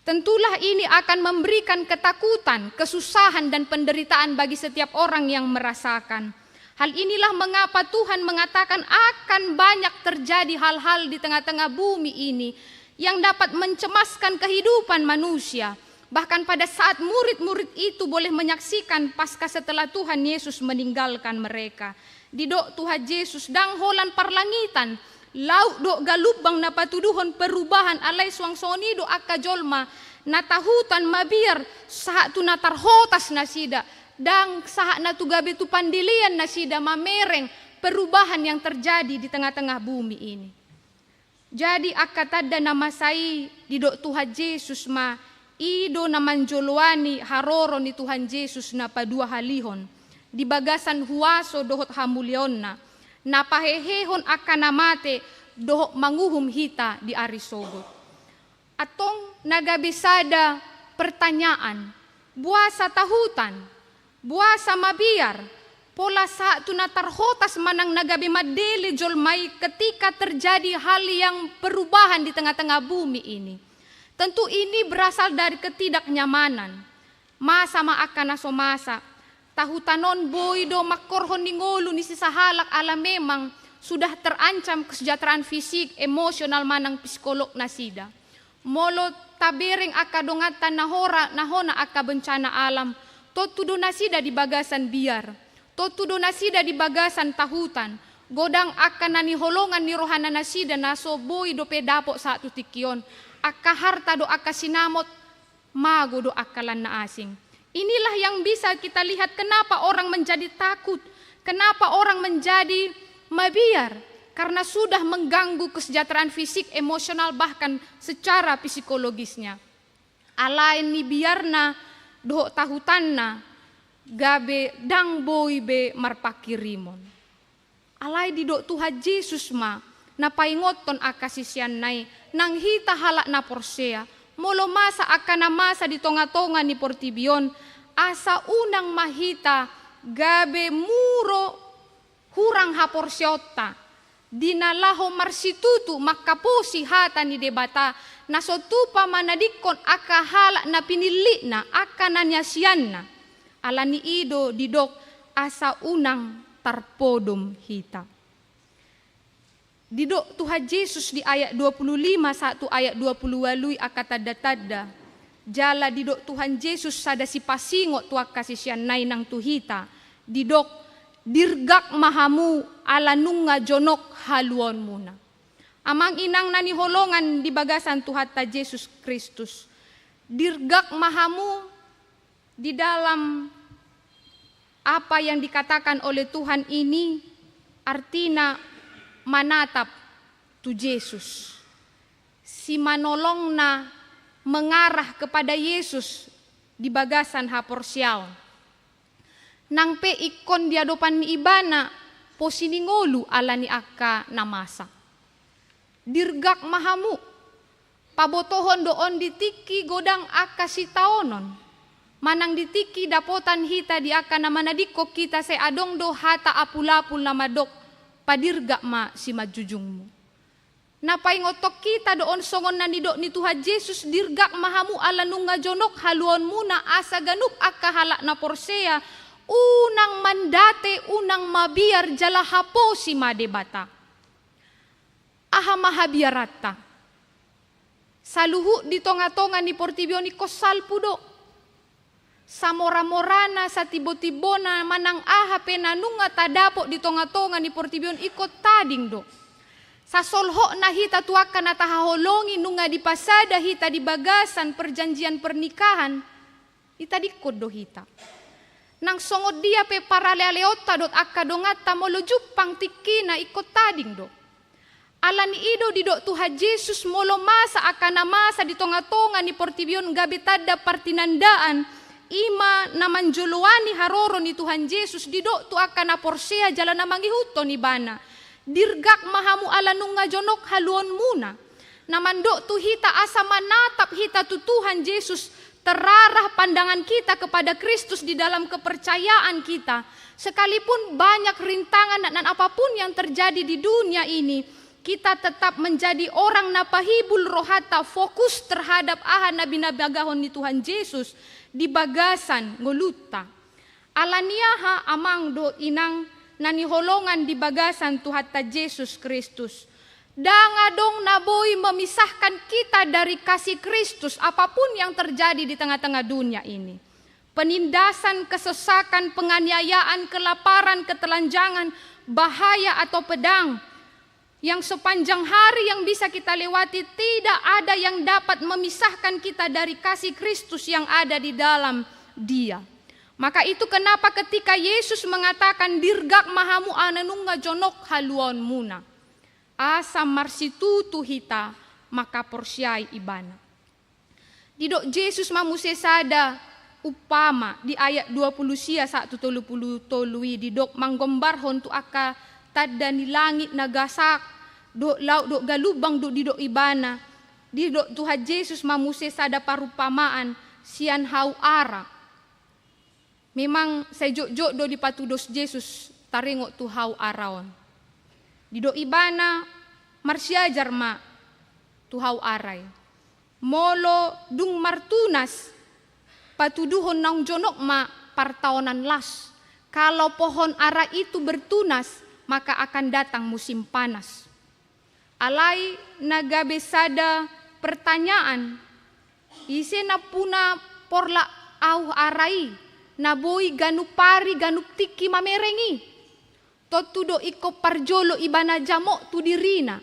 Tentulah ini akan memberikan ketakutan, kesusahan dan penderitaan bagi setiap orang yang merasakan. Hal inilah mengapa Tuhan mengatakan akan banyak terjadi hal-hal di tengah-tengah bumi ini yang dapat mencemaskan kehidupan manusia, Bahkan pada saat murid-murid itu boleh menyaksikan pasca setelah Tuhan Yesus meninggalkan mereka. Di dok Tuhan Yesus dang holan parlangitan, laut dok galubang na patuduhon perubahan alay suang soni do akka jolma, natahutan mabiar saat tu natarhotas na sida, dang saat na tu gabi tu pandilian na sida mamereng perubahan yang terjadi di tengah-tengah bumi ini. Jadi akatada nama sai di dok Tuhan Yesus ma ido naman jolwani haroro ni Tuhan Yesus na padua halihon di bagasan huaso dohot hamulion na pahehehon akan namate dohot manguhum hita di arisogot. Atong nagabisada pertanyaan, buasa tahutan, buasa mabiar, pola saat tu natarhotas manang nagabi madele jolmai ketika terjadi hal yang perubahan di tengah-tengah bumi ini. Tentu ini berasal dari ketidaknyamanan. Masa maakana somasa, tahutanon boydo makorhon ningolu ni sisahalak ala memang sudah terancam kesejahteraan fisik, emosional manang psikolog nasida. Molo tabereng akadongatan nahona aka bencana alam, totudo nasida di bagasan biar, totudo nasida di bagasan tahutan, godang akan nani holongan ni rohana nasida naso boydo pedapok saat utikion. Aka harta do aka sinamot, mago do akalan na asing. Inilah yang bisa kita lihat kenapa orang menjadi takut, kenapa orang menjadi mabiar, karena sudah mengganggu kesejahteraan fisik, emosional, bahkan secara psikologisnya. Alain ni biarna do tahutanna gabe dang boy be marpakirimon. Alai di do Tuhan Yesus ma napaingoton akasisian nai nang hita halak na porsea molo masa akana masa di tonga-tonga ni portibion asa unang mahita gabe muro hurang haporsiota dinalaho marsitutu makapusi hata ni debata nasotupa manadikon aka halak na pinili na aka nanyasian na alani ido didok asa unang tarpodom hita. Didok Tuhan Yesus di ayat 25 satu ayat 20 akatada-tada jala didok Tuhan Yesus sada si pasingot tua kasisian nai nang tuhita didok dirgak mahamu ala nunga jonok haluon muna. Amang inang nani holongan di bagasan Tuhan ta Yesus Kristus. Dirgak mahamu di dalam apa yang dikatakan oleh Tuhan ini artinya manatap tu Yesus. Si manolong na mengarah kepada Yesus di bagasan haporsial. Nang pe ikon di adopan ni ibana posiningolu ala ni akka namasa. Dirgak mahamu pabotohon doon ditiki godang akka sitaonon. Manang ditiki dapotan hita di akka namanadiko kita se adong do hata apulapul namadok padirga ma si majujungmu. Napay ngotok kita doon songon na nidok ni Tuhan Yesus dirgak mahamu ala nunga jonok haluon muna asa ganup akka halak na porsea unang mandate unang mabiar jala hapo si madebata. Aha mahabiarata. Saluhu di tonga-tonga ni portibio ni kosal pudo. Samora-morana sa tibo-tibona manang aha penanunga tadapok di tonga-tonga ni portibion ikot tading do. Sa solho na hita tuaka na tahaholongi nunga di pasada hita di bagasan perjanjian pernikahan hita dikod do hita. Nang songod dia pe paralealeota dot akka dongata molo jupang tikina ikot tading do. Alani ido di do Tuhan Yesus molo masa akana masa di tonga-tonga ni portibion gabi tada partinandaan ima naman juluani haroro ni Tuhan Yesus didok tu akan aporsea jalan namangi huto ni bana. Dirgak mahamu ala nunga jonok haluon muna. Naman dok tu hita asa manatap hita tu Tuhan Yesus terarah pandangan kita kepada Kristus di dalam kepercayaan kita. Sekalipun banyak rintangan dan apapun yang terjadi di dunia ini, kita tetap menjadi orang napahibul rohata fokus terhadap aha nabi-nabi agahon ni Tuhan Yesus. Di bagasan ngoluta alaniaha amang do inang nani holongan di bagasan Tuhan ta Yesus Kristus Dangadong naboi memisahkan kita dari kasih Kristus apapun yang terjadi di tengah-tengah dunia ini. Penindasan, kesesakan, penganiayaan, kelaparan, ketelanjangan, bahaya atau pedang. Yang sepanjang hari yang bisa kita lewati tidak ada yang dapat memisahkan kita dari kasih Kristus yang ada di dalam Dia. Maka itu kenapa ketika Yesus mengatakan dirgak mahamu ananunga jonok haluan muna. Asa marsitutu hita maka porsiai ibana. Didok Yesus mamusesada upama di ayat 20 sia 130 tolui didok manggombarhon tu aka tada ni langit nagasak dok laut dok galubang dok didok ibana. Didok Tuhan Yesus mamusesada parupamaan sian hau ara. Memang saya jok-jok do di patudos Yesus taringok tu hau araon. Didok ibana marsiajar ma tuhau aray. Molo dung martunas patuduhon nang jonok ma partaonan las. Kalau pohon ara itu bertunas maka akan datang musim panas. Alai nagabesada pertanyaan. Ise na puna porla au arai. Naboi ganup pari ganup tiki mamerengi. Totudo iko parjolo ibana jamok tu dirina.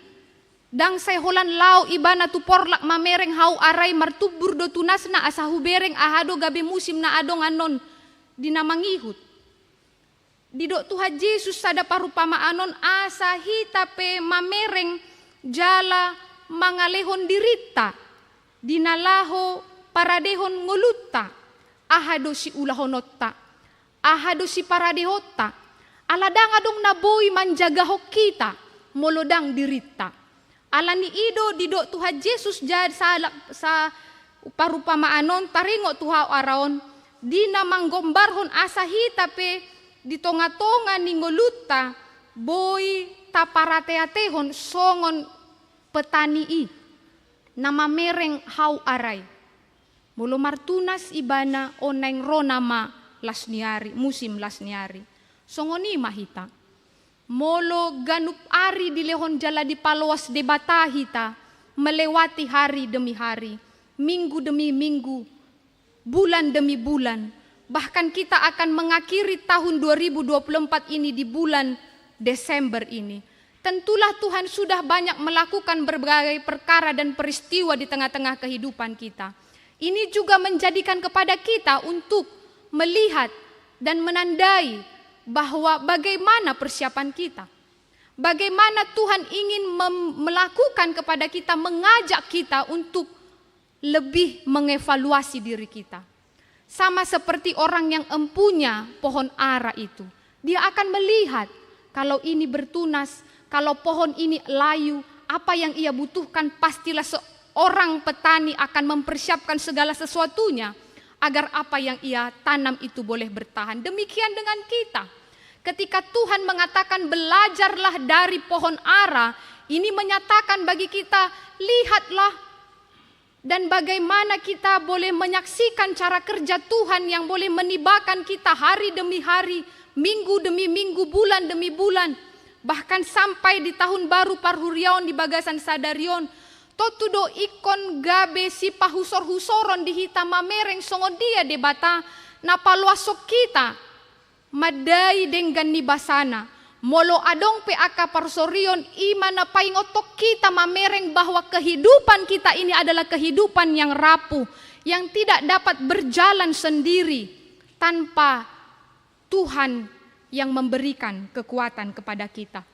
Dang say holan lau ibana tu porlak mamereng hau aray martubur do tunasna asahu bereng ahado gabe musim na adong anon dinamangihut. Didok Tuhan Yesus sada parupama anon asa hitape mamereng jala mangalehon dirita. Dinalaho paradehon ngulutta. Ahado si ulahonotta. Ahado si paradehota. Aladang adong naboi manjaga hok kita, molodang dirita. Alani ido didok Tuhan Yesus jad sa parupama anon taringo tuha araon dina manggombarhon asa hitape di tonga-tonga ningoluta boy taparateatehon songon petani i nama mereng hau aray. Molo martunas ibana oneng ronama lasniari musim lasniari. Songoni mahita. Molo ganup ari di lehon jala di paloas debata hita. Melewati hari demi hari. Minggu demi minggu. Bulan demi bulan. Bahkan kita akan mengakhiri tahun 2024 ini di bulan Desember ini. Tentulah Tuhan sudah banyak melakukan berbagai perkara dan peristiwa di tengah-tengah kehidupan kita. Ini juga menjadikan kepada kita untuk melihat dan menandai bahwa bagaimana persiapan kita. Bagaimana Tuhan ingin melakukan kepada kita, mengajak kita untuk lebih mengevaluasi diri kita. Sama seperti orang yang empunya pohon ara itu. Dia akan melihat kalau ini bertunas, kalau pohon ini layu, apa yang ia butuhkan pastilah seorang petani akan mempersiapkan segala sesuatunya agar apa yang ia tanam itu boleh bertahan. Demikian dengan kita. Ketika Tuhan mengatakan belajarlah dari pohon ara, ini menyatakan bagi kita, lihatlah dan bagaimana kita boleh menyaksikan cara kerja Tuhan yang boleh menibakan kita hari demi hari, minggu demi minggu, bulan demi bulan. Bahkan sampai di tahun baru parhuriaon di bagasan sadarion, totudo ikon gabe si pahusor-husoron di hitam mamereng songon dia debata, napaluasok kita. Madai dengan nibasana molo adong PAK parsorion imana paingotok kita mamereng bahwa kehidupan kita ini adalah kehidupan yang rapuh, yang tidak dapat berjalan sendiri tanpa Tuhan yang memberikan kekuatan kepada kita.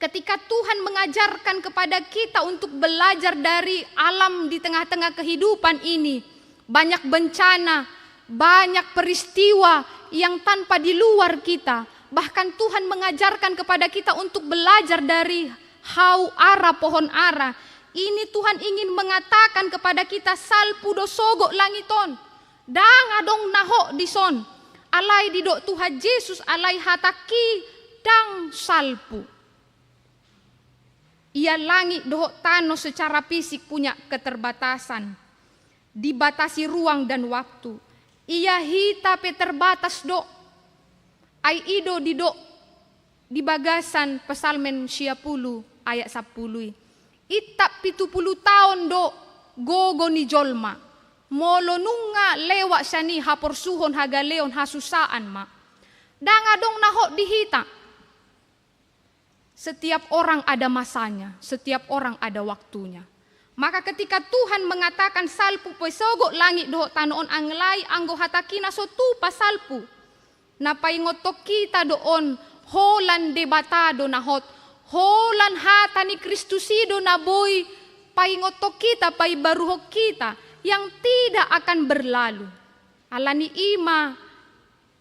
Ketika Tuhan mengajarkan kepada kita untuk belajar dari alam di tengah-tengah kehidupan ini, banyak bencana, banyak peristiwa yang tanpa di luar kita. Bahkan Tuhan mengajarkan kepada kita untuk belajar dari hau ara, pohon ara. Ini Tuhan ingin mengatakan kepada kita salpudo sogok langiton. Dang adong naho dison. Alai didok Tuhan Yesus alai hataki dang salpu. Ia langit dohok tano secara fisik punya keterbatasan. Dibatasi ruang dan waktu. Ia hitape terbatas do. Ai ido didok di bagasan Pesalmen 10 ayat 10. Itap 70 tahun do gogo ni jolma. Molo nunga lewat sani haporsuhon hagaleon hasusaan ma. Danga dong nahok dihita. Setiap orang ada masanya, setiap orang ada waktunya. Maka ketika Tuhan mengatakan salpu pesogok langit dohok tanoon anglai anggo hatakina sotu pasalpu. Napai ngotok kita doon holan debatado nahot. Holan hatani Kristusido na boy paingotok kita pai baruhok kita yang tidak akan berlalu. Alani ima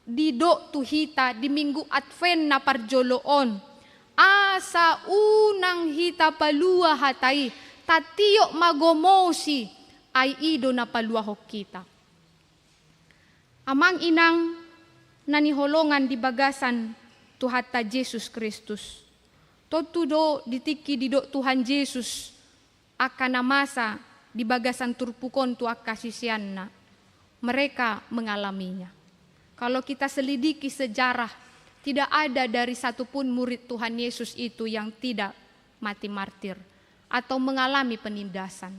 didok tuhita di minggu Advent na parjoloon. Asa unang hita palua hatai tatiyok magomosi ay ido na paluahok kita. Amang inang naniholongan di bagasan tuhata Yesus Kristus. Totudo ditiki didok Tuhan Yesus akan namasa di bagasan turpukon tu akasisianna. Mereka mengalaminya. Kalau kita selidiki sejarah, tidak ada dari satupun murid Tuhan Yesus itu yang tidak mati martir atau mengalami penindasan.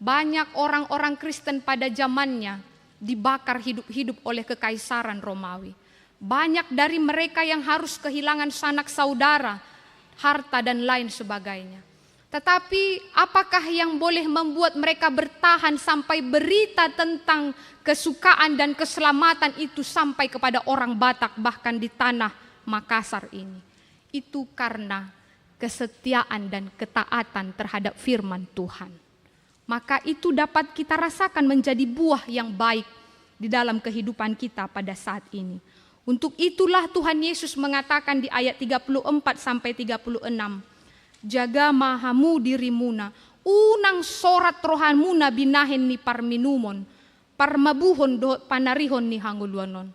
Banyak orang-orang Kristen pada zamannya dibakar hidup-hidup oleh kekaisaran Romawi. Banyak dari mereka yang harus kehilangan sanak saudara, harta dan lain sebagainya. Tetapi apakah yang boleh membuat mereka bertahan sampai berita tentang kesukaan dan keselamatan itu sampai kepada orang Batak bahkan di tanah Makassar ini? Itu karena kesetiaan dan ketaatan terhadap firman Tuhan. Maka itu dapat kita rasakan menjadi buah yang baik di dalam kehidupan kita pada saat ini. Untuk itulah Tuhan Yesus mengatakan di ayat 34 sampai 36, jaga mahamu dirimuna, unang sorat rohanmuna binahin ni parminumon, parmabuhon do panarihon ni hanguluanon.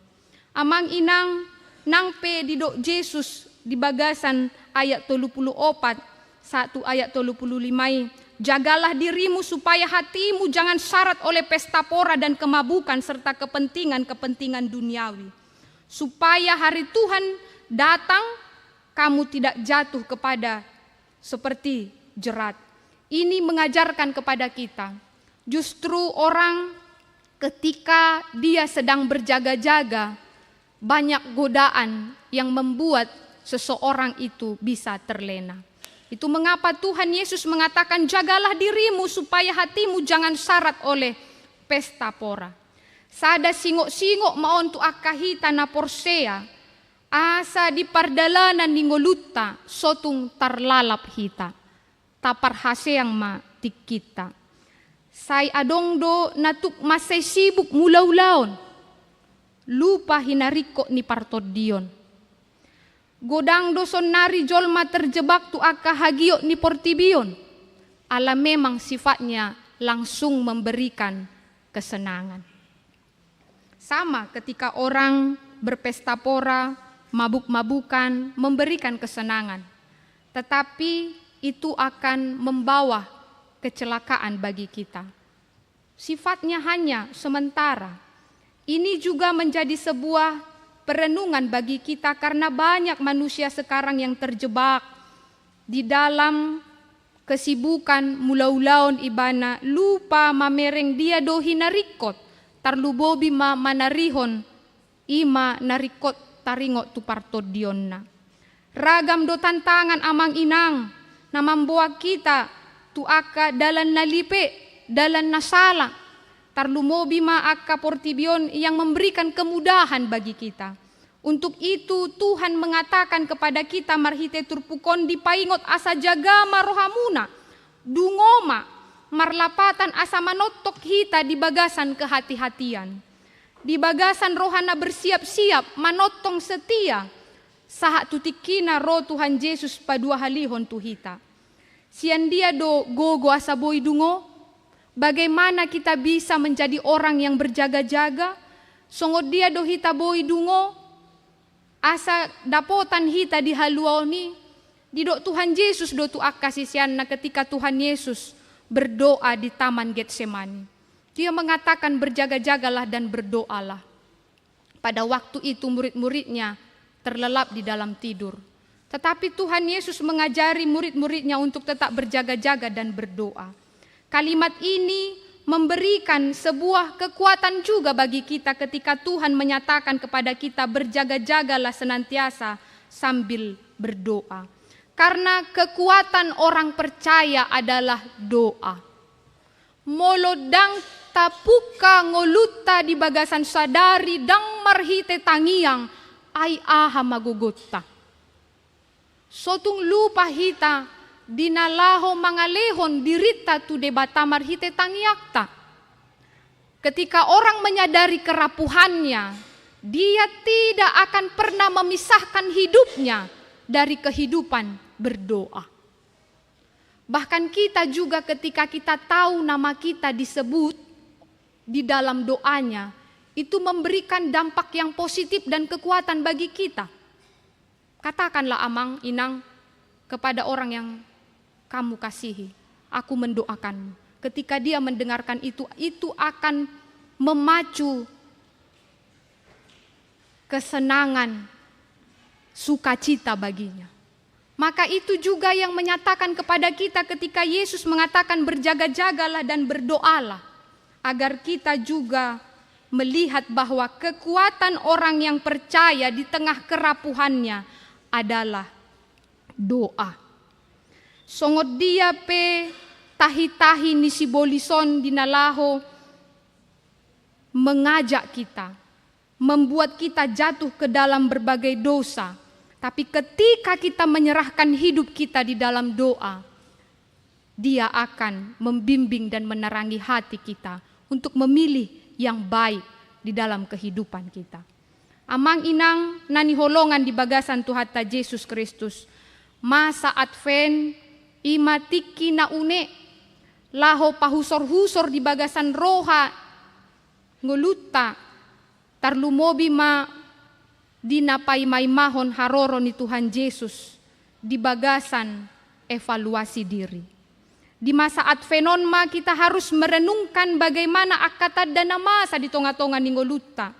Amang inang nangpe didok Yesus di bagasan ayat 34, 1 ayat 35, jagalah dirimu supaya hatimu jangan syarat oleh pesta pora dan kemabukan serta kepentingan-kepentingan duniawi. Supaya hari Tuhan datang, kamu tidak jatuh kepada seperti jerat. Ini mengajarkan kepada kita, justru orang ketika dia sedang berjaga-jaga, banyak godaan yang membuat seseorang itu bisa terlena. Itu mengapa Tuhan Yesus mengatakan, jagalah dirimu supaya hatimu jangan syarat oleh pesta pora. Sada singok-singok maon tu akahita na porsea, asa di pardalanan ni ngolutta sotung tarlalap hita, tapar haseang ma tikita. Say adong do natuk masay sibuk mulaw-laon, lupa hinariko ni partodion. Godang do sonari jolma terjebak tu akahagio ni portibion, ala memang sifatnya langsung memberikan kesenangan. Sama ketika orang berpesta pora, mabuk-mabukan, memberikan kesenangan. Tetapi itu akan membawa kecelakaan bagi kita. Sifatnya hanya sementara. Ini juga menjadi sebuah perenungan bagi kita karena banyak manusia sekarang yang terjebak di dalam kesibukan mulaulaon ibana, lupa mamereng dia dohinarikot. Tarlubobi ma manarihon ima narikot taringot tu partodionna. Ragam do tantangan amang inang na membawa kita tu aka dalan nalipe, dalan nasala. Tarlumobi ma aka portibion yang memberikan kemudahan bagi kita. Untuk itu Tuhan mengatakan kepada kita marhite turpukon dipaingot asa jagama rohamuna, dungoma, marlapatan asa manotok hita di bagasan kehati-hatian. Di bagasan rohana bersiap-siap manotong setia. Sahat tutikina roh Tuhan Yesus padua halihon tu hita. Sian dia do gogo asa boy dungo. Bagaimana kita bisa menjadi orang yang berjaga-jaga? Songod dia do hita boy dungo. Asa dapotan hita di haluaoni. Di do Tuhan Yesus do tu akasisian na ketika Tuhan Yesus berdoa di Taman Getsemani. Dia mengatakan berjaga-jagalah dan berdoalah. Pada waktu itu murid-muridnya terlelap di dalam tidur. Tetapi Tuhan Yesus mengajari murid-muridnya untuk tetap berjaga-jaga dan berdoa. Kalimat ini memberikan sebuah kekuatan juga bagi kita ketika Tuhan menyatakan kepada kita berjaga-jagalah senantiasa sambil berdoa. Karena kekuatan orang percaya adalah doa. Molodang tapuka ngoluta di bagasan sadari dang marhite tangiang ay aha magugutta. Sotung lupa hita dinalaho mangalehon dirita tu debata marhite tangiakta. Ketika orang menyadari kerapuhannya, dia tidak akan pernah memisahkan hidupnya dari kehidupan berdoa. Bahkan kita juga ketika kita tahu nama kita disebut di dalam doanya, itu memberikan dampak yang positif dan kekuatan bagi kita. Katakanlah amang, inang, kepada orang yang kamu kasihi, aku mendoakanmu. Ketika dia mendengarkan itu akan memacu kesenangan, sukacita baginya. Maka itu juga yang menyatakan kepada kita ketika Yesus mengatakan berjaga-jagalah dan berdoalah. Agar kita juga melihat bahwa kekuatan orang yang percaya di tengah kerapuhannya adalah doa. Songot dia pe tahi-tahi ni sibolison dinalaho mengajak kita, membuat kita jatuh ke dalam berbagai dosa. Tapi ketika kita menyerahkan hidup kita di dalam doa, Dia akan membimbing dan menerangi hati kita untuk memilih yang baik di dalam kehidupan kita. Amang inang nani holongan di bagasan Tuhan ta Yesus Kristus. Masa Advent imatiki na une laho pahusor-husor di bagasan roha nguluta tarlumobi ma dinapai maimahon haroro ni Tuhan Yesus di bagasan evaluasi diri. Di masa Advenon ma kita harus merenungkan bagaimana akata dana masa di tonga-tonga ni ngoluta.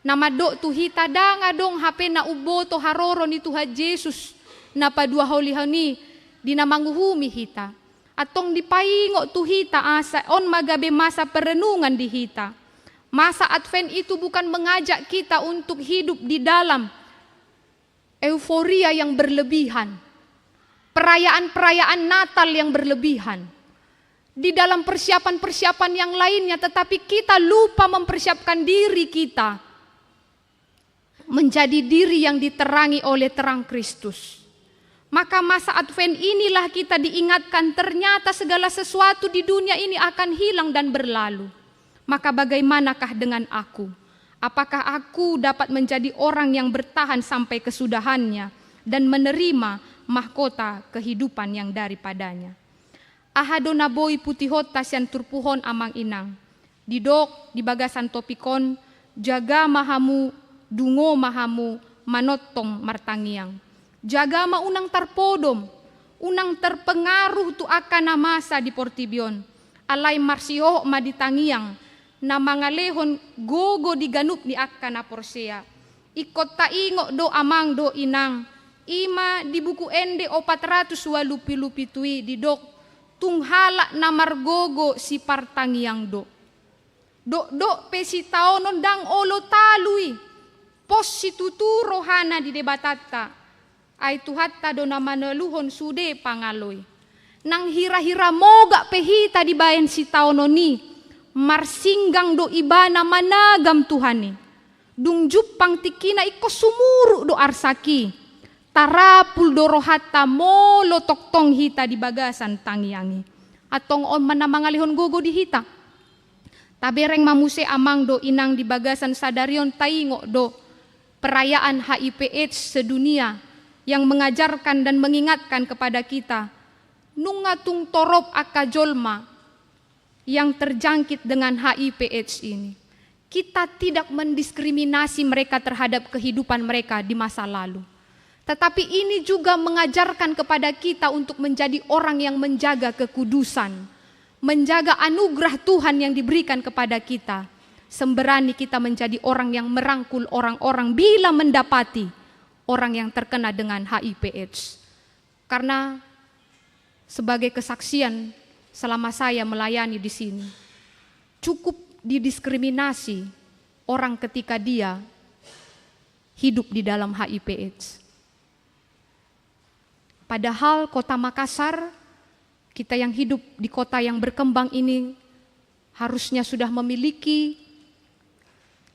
Nama do tuhita danga dong hape na uboto haroro ni Tuhan Yesus na padua holihani di namanguhumi hita. Atong dipaingo tuhita asa on magabe masa perenungan di hita. Masa Advent itu bukan mengajak kita untuk hidup di dalam euforia yang berlebihan. Perayaan-perayaan Natal yang berlebihan. Di dalam persiapan-persiapan yang lainnya, tetapi kita lupa mempersiapkan diri kita menjadi diri yang diterangi oleh terang Kristus. Maka masa Advent inilah kita diingatkan ternyata segala sesuatu di dunia ini akan hilang dan berlalu. Maka bagaimanakah dengan aku? Apakah aku dapat menjadi orang yang bertahan sampai kesudahannya dan menerima mahkota kehidupan yang daripadanya? Ahado naboi putihotas yang turpuhon amang inang. Didok di bagasan topikon, jaga mahamu, dungo mahamu, manotong martangiang. Jaga ma unang tarpodom, unang terpengaruh tu akan masa di portibion. Alay marsiho maditangiang, na mangalehon gogo diganup ni akan porsea. Ikot taingo do amang do inang, ima di buku ende 400 walupi-lupi tui didok, tunghala na margogo si partangiang do. Do pesi taonon dang olo talui, pos si tuturo hana di debatata, ay tuhatta do na manaluhon sude pangaloy. Nang hira-hira moga pehita di bayan si taononi, marsinggang do ibana managam Tuhani. Dung jupang tikina iko sumuru do arsaki. Tarapul do rohata molo toktong hita di bagasan tangiangi. Atong on manamangalihon gogo di hita. Tabereng mamuse amang do inang di bagasan sadarion taingo do perayaan HIV/AIDS sedunia yang mengajarkan dan mengingatkan kepada kita nungatung torop akajolma yang terjangkit dengan HIV/AIDS ini. Kita tidak mendiskriminasi mereka terhadap kehidupan mereka di masa lalu. Tetapi ini juga mengajarkan kepada kita untuk menjadi orang yang menjaga kekudusan, menjaga anugerah Tuhan yang diberikan kepada kita. Semberani kita menjadi orang yang merangkul orang-orang bila mendapati orang yang terkena dengan HIV/AIDS. Karena sebagai kesaksian selama saya melayani di sini, cukup didiskriminasi orang ketika dia hidup di dalam HIV/AIDS. Padahal kota Makassar, kita yang hidup di kota yang berkembang ini harusnya sudah memiliki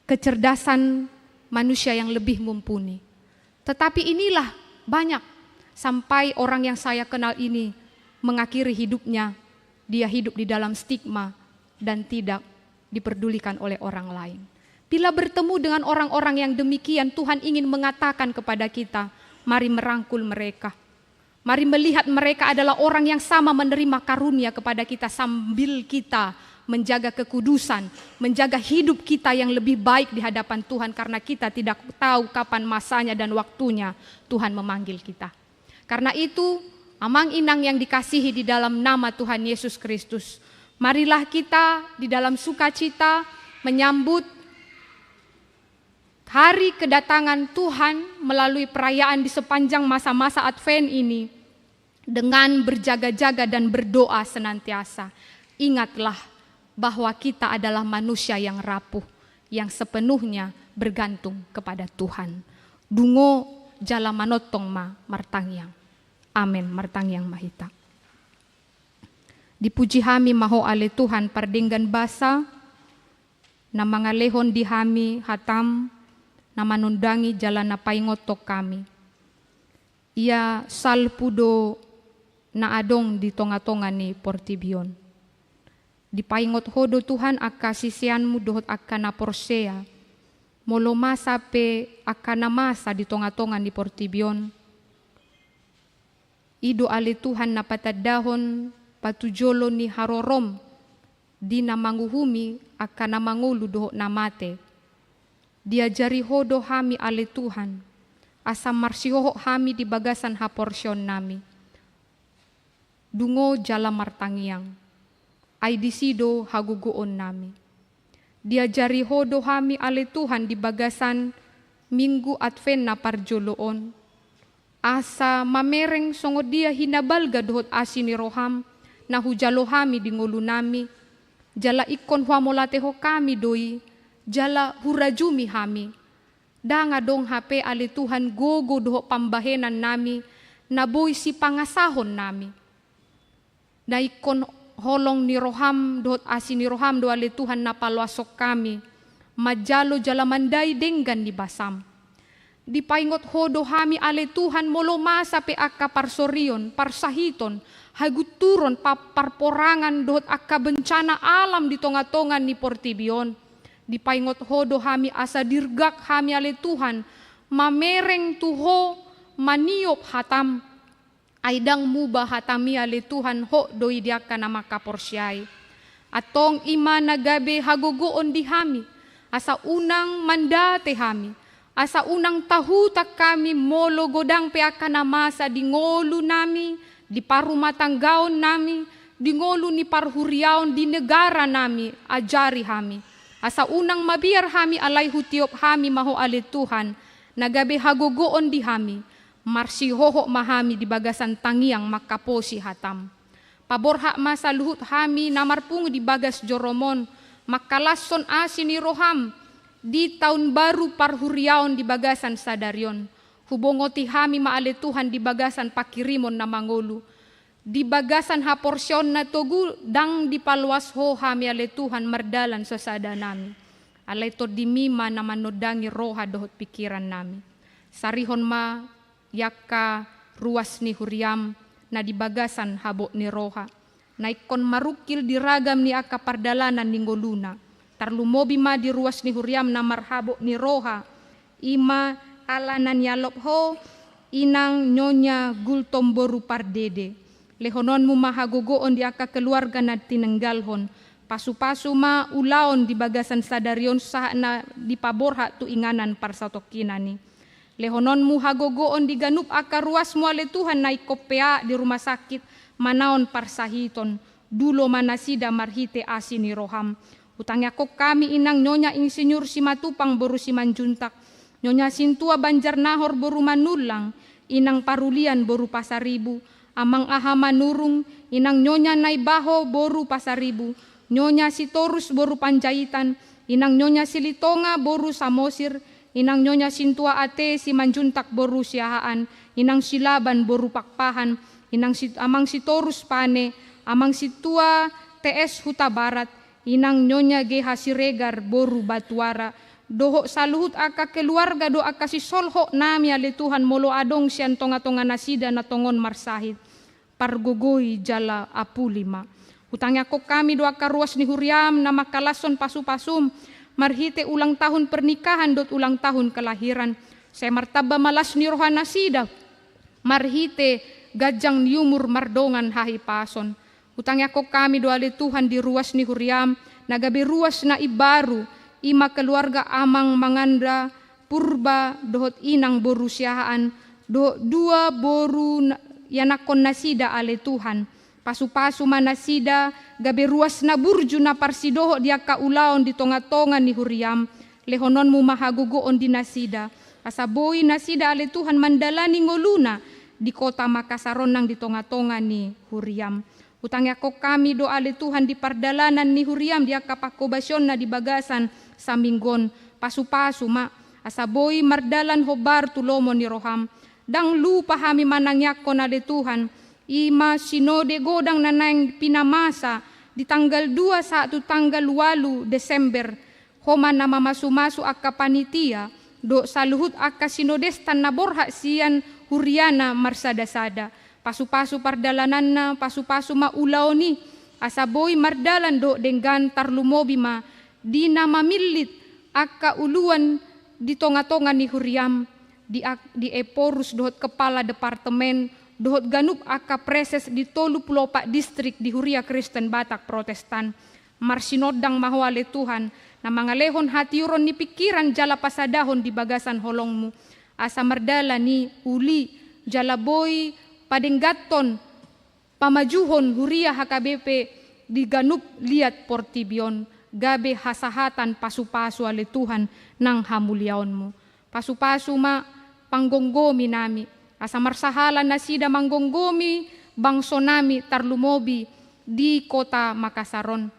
kecerdasan manusia yang lebih mumpuni. Tetapi inilah banyak, sampai orang yang saya kenal ini mengakhiri hidupnya, dia hidup di dalam stigma dan tidak diperdulikan oleh orang lain. Bila bertemu dengan orang-orang yang demikian, Tuhan ingin mengatakan kepada kita, mari merangkul mereka. Mari melihat mereka adalah orang yang sama menerima karunia kepada kita sambil kita menjaga kekudusan, menjaga hidup kita yang lebih baik di hadapan Tuhan, karena kita tidak tahu kapan masanya dan waktunya Tuhan memanggil kita. Karena itu, amang inang yang dikasihi di dalam nama Tuhan Yesus Kristus, marilah kita di dalam sukacita menyambut hari kedatangan Tuhan melalui perayaan di sepanjang masa-masa Advent ini dengan berjaga-jaga dan berdoa senantiasa. Ingatlah bahwa kita adalah manusia yang rapuh, yang sepenuhnya bergantung kepada Tuhan. Dungo jala manotong ma martangyang. Amin, martangyang mahita. Dipuji hami maho ale Tuhan pardinggan basa, na mga lehon di hami hatam, na manundangi jalan na paingotok kami. Ia salpudo na adong di tonga-tonga ni Portibion. Di paingot hodo Tuhan akka sisianmu dohot akka na porsea, molo masa pe akka na masa di tonga-tonga ni Portibion. Ido ale Tuhan na patadahon patujolo ni harorom, di na manguhumi akka na mangulu dohot na mate. Diajari hodo hami ale Tuhan, asa marsihoho hami di bagasan ha porsyon nami. Dungo jala martangyang, ay disido haguguon nami. Diajari hodo hami ale Tuhan di bagasan minggu Advent na parjoloon. Asa mamereng songod dia hinabalga dohot asini roham, na hujalo hami di ngulu nami. Jala ikon huamolateho kami doi, jala hurajumi hami. Danga dong hape ale Tuhan gogo doho pambahenan nami, na boy si pangasahon nami. Na ikon holong ni roham dohot asin ni roham do ale Tuhan na palwasok kami, majalo jala manday denggan di basam. Di paingot hodo hami ale Tuhan molo masa pe akka parsorion, parsahiton, haguturon parporangan dohot akka bencana alam di tonga-tongan ni Portibion. Di paingot hodo hami asa dirgak hami ale Tuhan, mamereng tuho maniop hatam, aidang muba hatami ale Tuhan ho doi diaka na makaporsyay. Atong ima nagabe hagogoon di hami, asa unang mandate hami, asa unang tahutak kami molo godang peaka na masa di ngolu nami, di parumatanggaon nami, di ngolu ni parhuriaon di negara nami, ajari hami. Asa unang mabiar hami alay hutiop hami maho ale Tuhan, nagabe hagogoon di hami, marsihoho mahami di bagasan tangiang makaposi hatam. Paborha masa luhut hami namarpung di bagas joromon, makalason asini roham, di tahun baru parhuriaon di bagasan sadarion. Hubongoti hami maale Tuhan di bagasan pakirimon na mangolu. Di bagasan ha porsyon na togu dang di palwas ho hami ale Tuhan mardalan sa sada nami. Alay to di mima na manodangi roha dohot pikiran nami. Sarihon ma yakka ruas ni huriam na di bagasan habo ni roha. Naikon marukil di ragam ni akka pardalanan ni ngoluna. Tarlumobi ma di ruas ni huriam na marhabo ni roha. Ima alanan yalop ho inang nyonya gultomboru pardede. Lehonon mo mahagogoon di aka keluarga na tinenggalhon. Pasu-pasu ma ulaon di bagasan sadarion sa na di paborha tu inganan parsatokinani. Lehonon mo hagogoon di ganup aka ruas mo ale Tuhan na ikopea di rumah sakit manaon parsahiton. Dulo manasida marhite asini roham. Utangnya ko kami inang nyonya insinyur si matupang boru si manjuntak. Nyonya sintua Banjar Nahor boru manulang, inang Parulian boru Pasaribu, amang aha manurung, inang Nyonya Naibaho boru Pasaribu, Nyonya Sitorus boru Panjaitan, inang Nyonya Silitonga boru Samosir, inang Nyonya Sintua Ate si Manjuntak boru Siahaan, inang Silaban boru Pakpahan, amang Sitorus Pane, amang Situa TS Huta Barat, inang Nyonya Geha Siregar boru Batuara, doho saluhut aka keluarga do aka si solho nami ale Tuhan molo adong sian tonga-tonga nasida na tongon marsahid, pargogoi jala apulima. Utangnya ko kami do aka ruas ni Huriam na makalason pasu-pasum, marhite ulang tahun pernikahan dot ulang tahun kelahiran. Saya martaba malas ni rohana sida, marhite gajang niumur mardongan hahi pason. Utangnya ko kami do ale Tuhan di ruas ni Huriam, nagabi ruas na ibaru, ima keluarga amang mangandra, purba dohot inang boru siahaan, dua boru yanakon nasida ale Tuhan. Pasu-pasu manasida, gabe ruas na burju na parsidoho dia kaulaon di tonga-tonga ni Huriam, lehonon mu mahagugoon di nasida. Asaboy nasida ale Tuhan mandalani ngoluna di kota Makasaron nang di tonga-tonga ni Huriam. Utangnya ko kami do ale Tuhan di pardalanan ni Huriam dia kapakobasyon na di bagasan sa minggon. Pasu-pasu ma, asaboy mardalan hobar tulomo ni Roham. Dang lupa hami manangyak ko na ale Tuhan, ima sinode godang nanang pinamasa di tanggal 2 sa tanggal 8 Desember homa na mamasumasu akka panitia do saluhut akka sinodestan na borha siyan Huriana marsada-sada. Pasu-pasu pardalanan na pasu-pasu maulaw ni asaboy mardalan do denggan tarlumobi ma di na mamilit akka uluan di tonga-tonga ni Huriam di Eporus dohot kepala departemen dohot ganup aka preses di 34 distrik di Huria Kristen Batak Protestan. Marsinodang mahwale Tuhan na mga lehon hatiuron ni pikiran jala pasadahon di bagasan holongmu. Asa mardala ni uli jalaboy padenggaton pamajuhon Huria HKBP di ganup liat portibion. Gabe hasahatan pasu-pasu ale Tuhan nang hamulyaonmu. Pasu-pasu ma panggonggomi nami. Asa marsahalan na sida manggonggomi bangso nami tarlumobi di kota Makasaron.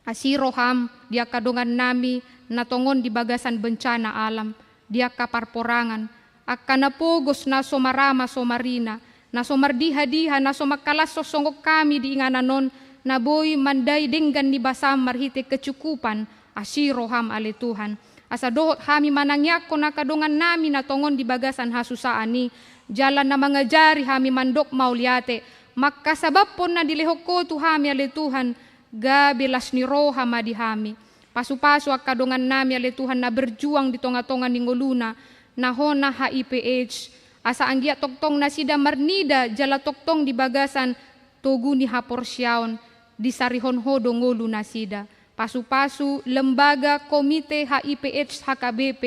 Asiroham dia kadongan nami natongon di bagasan bencana alam, dia kaparporangan, akka napogos na somarama somarina, na somardiha-diha na somakalas sosongok kami di ingananon, na boy manday denggan ni basam marhite kecukupan, asiroham ale Tuhan. Asa dohot hami manangyak ko na kadongan nami natongon di bagasan hasusaan ni, jalan na mga jari hami mandok mauliate, makasabab po na dilihok ko tu hami ale Tuhan, gabilas ni roha madi hami. Pasu-pasu akadongan nami ale Tuhan na berjuang di tonga-tonga ni ngoluna, nahona HIPH, asa anggia toktong na sida marnida jala toktong di bagasan togu ni haporsyaon, di sarihon hodo ngolu na sida. Pasu-pasu lembaga komite HIPH HKBP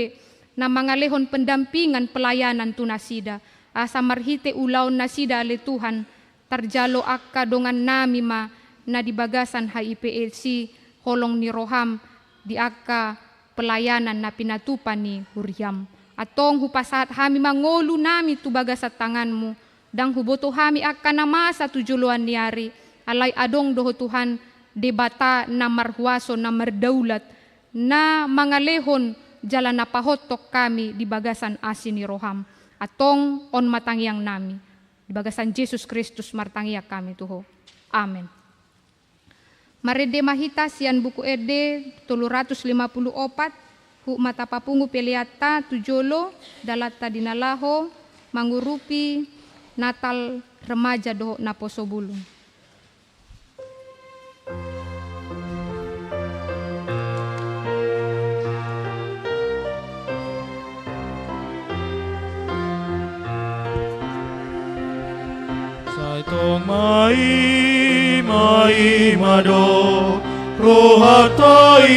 na mga lehon pendampingan pelayanan tunasida. Asa marhite ulaw na sida ale Tuhan, tarjalo akka dongan nami ma na di bagasan HIPLC holong ni Roham di akka pelayanan na pinatupan ni Huriam. Atong hupasat hami mangolu nami tu bagasat tanganmu, dang huboto hami akka namasa tujuluan niari, alay adong doho Tuhan debata na marhuaso na mardaulat na mga lehon jala napahotok kami di bagasan asin ni Roham. Atong on matangyang nami. Di bagasan Jesus Kristus martangyak kami tuho. Amen. Marede mahita siyan buku ede 354 hu matapapungu peliata tujolo dalata dinalaho mangurupi Natal remaja doho naposobulung. Tong mai mado rohatai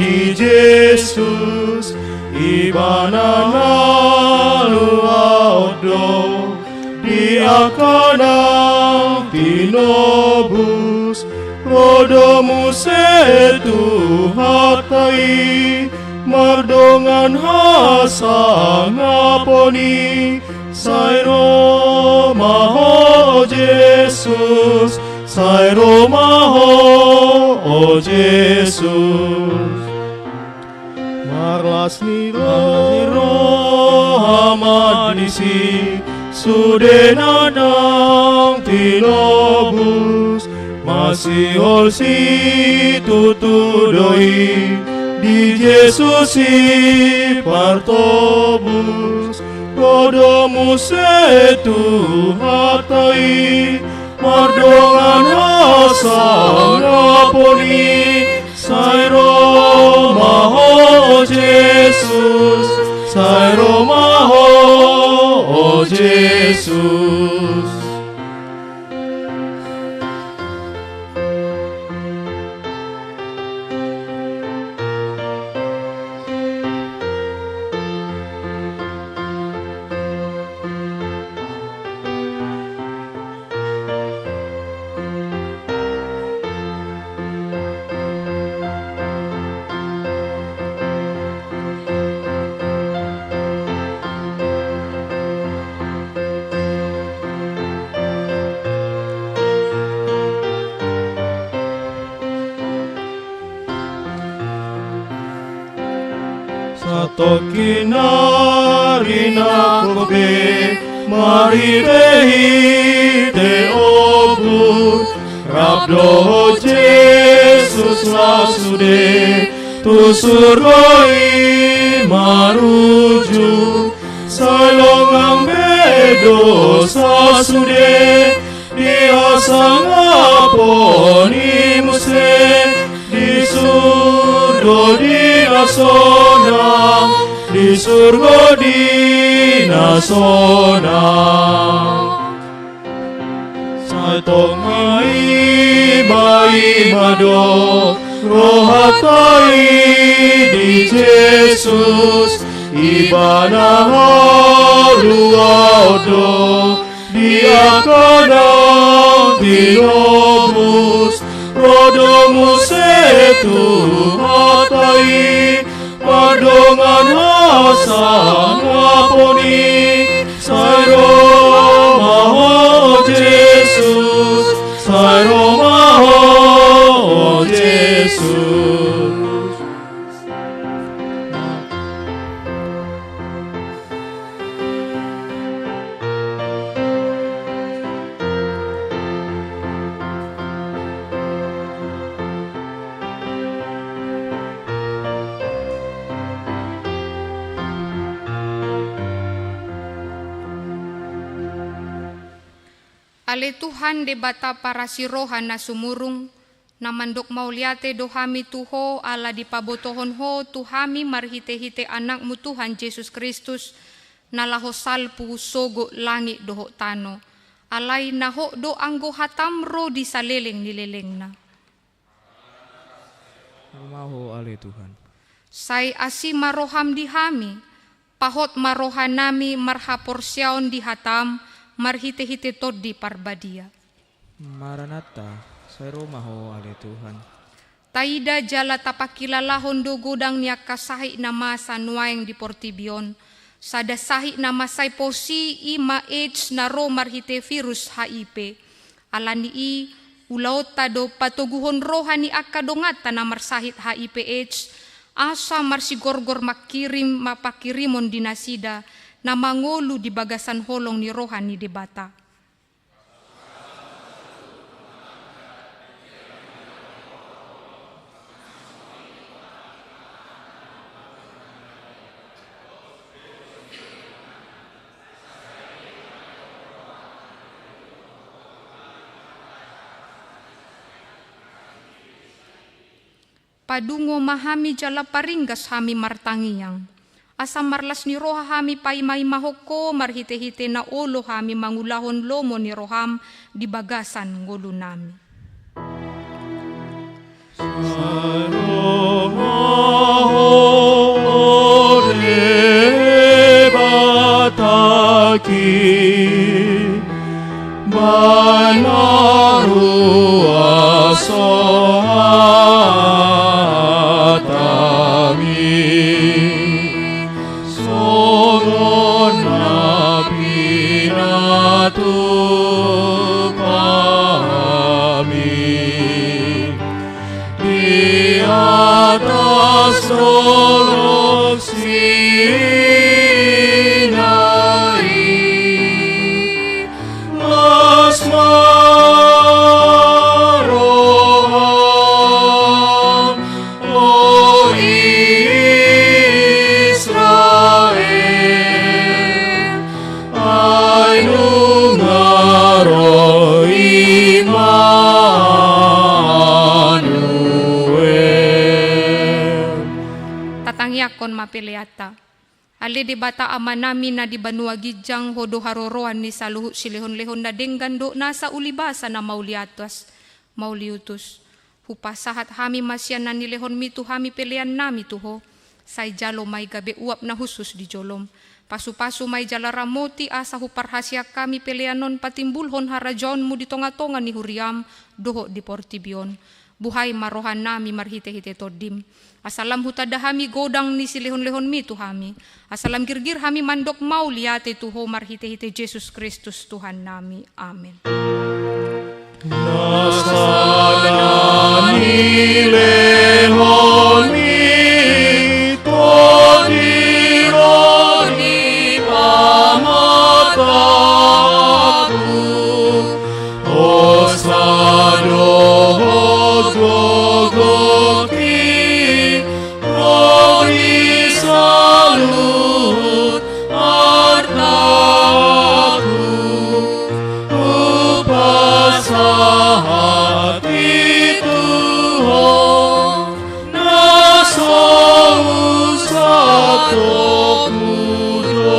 di Jesus ibana naluado di akana pinobus rodomu setu hatai mardongan hasa ngaponi, sairo maho Jesus, sairo maho o Jesus. Marlas niro hamadisi, sudena nang tinobus, masih olsi tutudoi, di Jesus si partobus, rodomus etu hatai, mardongan asa ngaponi, sairo maho Jesus, sairo maho o Jesus. Tokinarina kobe, mari tehi te obu, rabdo Jesus lasude, tu surgoi maruju, salongang bedo sasude, dia sangaponi muse, di surgo di asona, di surga di nasona. Satong mai mado, rohatai di Jesus, ibana haruado, dia kadang dinobus, rodomus etu hatai, mardongan hasa ngaponi, sairo maho Jesus, sairo maho Jesus. Ale Tuhan de bata para sirohan na sumurung, na mandok mauliate dohami tuho ala di pabotohon ho tuhami marhite-hite anakmu Tuhan Yesus Kristus, na laho salpu sogo langit doho tano, alay naho do anggo hatamro di saleleng nileleng na. Maho ale Tuhan. Say asi maroham di hami, pahot marohan nami marhaporsyaon di hatam, marhite-hite tod di parbadia. Maranatha, sairo maho ale Tuhan. Taida jala tapakilalahon do godang niya kasahi na masa nuayang di Portibion, sada sahi na masay posi ima AIDS na ro marhite virus HIV, alani i ulaot tado patuguhon rohan ni akadongata na marsahit HIV AIDS, asa marsigorgor makirim mapakirimon dinasida, na mangolu di bagasan holong ni rohan ni debata. Padungo mahami jala paringgas hami martangiyang. Asam marlas ni roha hami paimay mahoko marhite-hite na ulo hami mangulahon lomo ni roham di bagasan ngulu nami. Atami solok Sinai, Asmaroham, O Israel, Ainungaro Immanuel. Tatangyakon mapiliata. Ali di bata ama namin na di banua gijang hodo haroroan ni saluhut silihon-lihon na denggando nasa ulibasa na mauliutus. Hupasahat hami masyan na nilihon mitu hami pilihan nami tuho. Say jalo may gabi uap na husus di jolom. Pasu-pasu may jala ramoti asa huparhasya kami pilihanon patimbulhon harajon mo di tonga-tonga ni huriam doho di portibion. Buhay marohan nami marhite-hite todim. Asalam hutadahami godang ni silihon-lihon mi tuhami. Asalam girgir hami mandok mau liate tuho marhite-hite Jesus Kristus Tuhan nami. Amen. Nasana nilehon mi todiro di pamataku, osado gogoki roi salut artaku, upasahat Tuhan naso usatok mudo.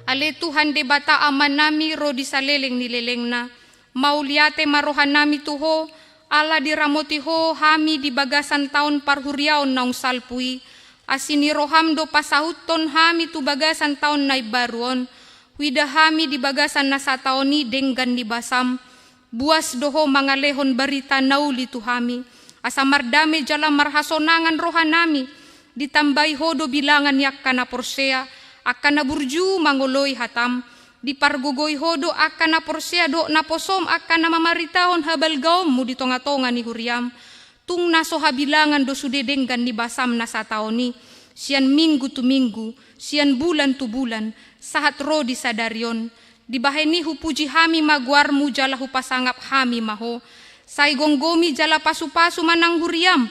Ale Tuhan de bata aman nami ro di saleleng nileleng na. Mauliate marohan nami tuho, ala diramoti ho hami di bagasan taon parhuriaon naung salpui. Asini roham do pasahuton hami tu bagasan taon na ibaruon. Wida hami di bagasan na sa taoni denggan di basam. Buas doho mangalehon barita nauli tu hami. Asa mardame jala marhasonangan rohan nami. Ditambahi hodo bilangan yak kana porsea. Akan na burju mangoloy hatam. Di pargugoy hodo akan na porsea do na posom akan na mamaritahon habal gaom mo di tonga-tonga ni huriam. Tung naso habilangan do sudedenggan ni basam na sa taoni. Siyan minggu tu minggu, siyan bulan tu bulan, sahat ro di sadarion. Di baheni hupuji hami magwarmu jala hupasangap hami maho. Say gonggomi jala pasu-pasu manang huriam.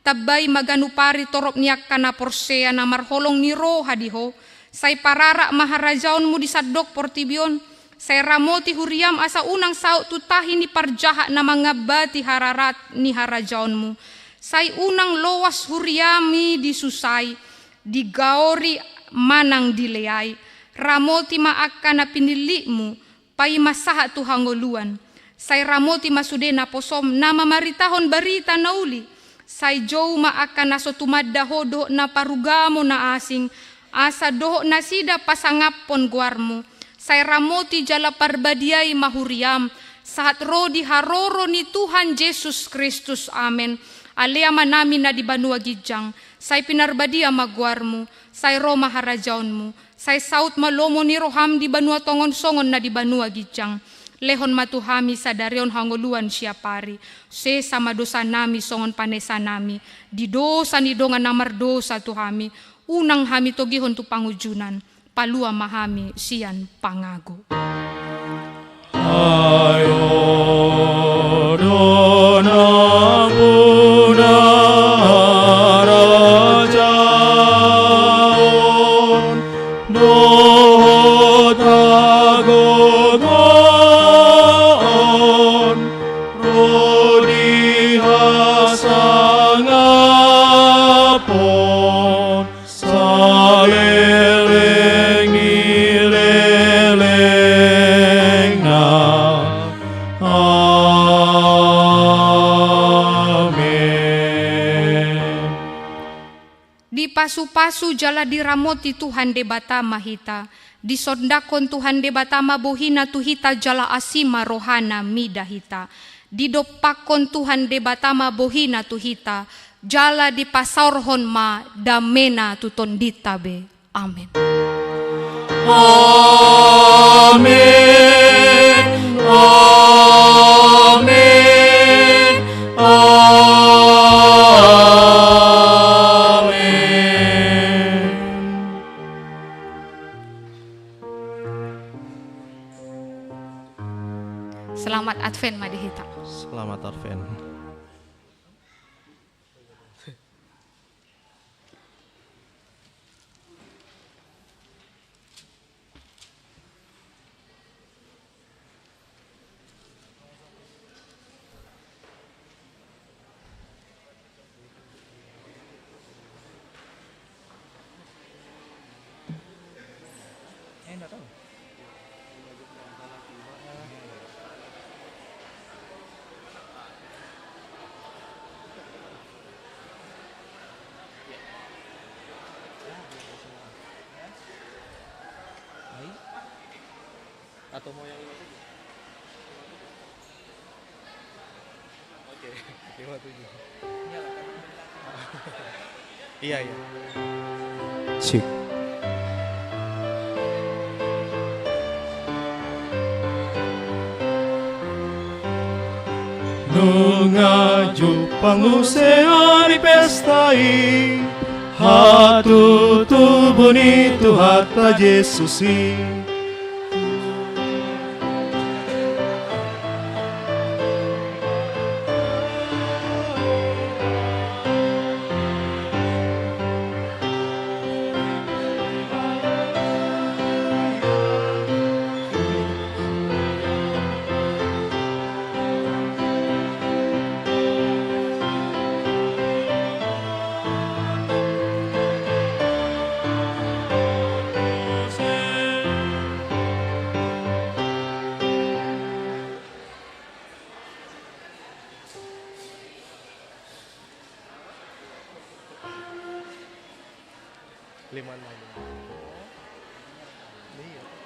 Tabay maganupari torop niyak kana porsea na marholong ni ro hadiho. Say parara maharajaon mo di sadok portibion. Say ramoti huriam asa unang saut tutahi ni parjaha na mga bati hararat ni harajaon mo. Say unang lowas huriami di susay. Di gaori manang dileay. Ramoti maaka na pinili mo. Pay masaha tu hangoluan. Say ramoti masude na posom na mamaritahon barita na uli. Say jow maaka na so tumadda hodo na parugamo na asing. Asa doho na sida pasangapon guarmo. Say ramoti jala parbadiay mahuriam. Saat rodi haroro ni Tuhan Jesus Kristus. Amen. Aleama namin na di banua gijang. Say pinarbadia magwarmo. Say roma harajaon mo. Say saut malomo ni roham di banua tongon songon na di banua gijang. Lehon matuhami sa darion hangoluan siya pari. Se sama dosa nami songon panesa nami. Di dosa ni dongan namar dosa tuhami. Unang hami togihon tu pangujunan, palua mahami siyan pangago. Ayo dona muna rajaon, dohot agogon, rodi hasangapon. Saleleng ileleng na. Amen. Di pasu-pasu jala diramoti Tuhan de batama hita. Di sondakon Tuhan de batama bohina tuhita jala asima rohana midahita. Di dopakon Tuhan de batama bohina tuhita. Jala di pasaurhon ma damena tuton ditabe. Amen. Amen. Amen. Amen. Selamat Advent Madihita. Selamat Advent. Atau mau yang 57? Oke, 57. Iya, iya. Cik. Nungaju panguseani pestai hatu tubuni tu hatta Yesusi Liman lagi. Iya.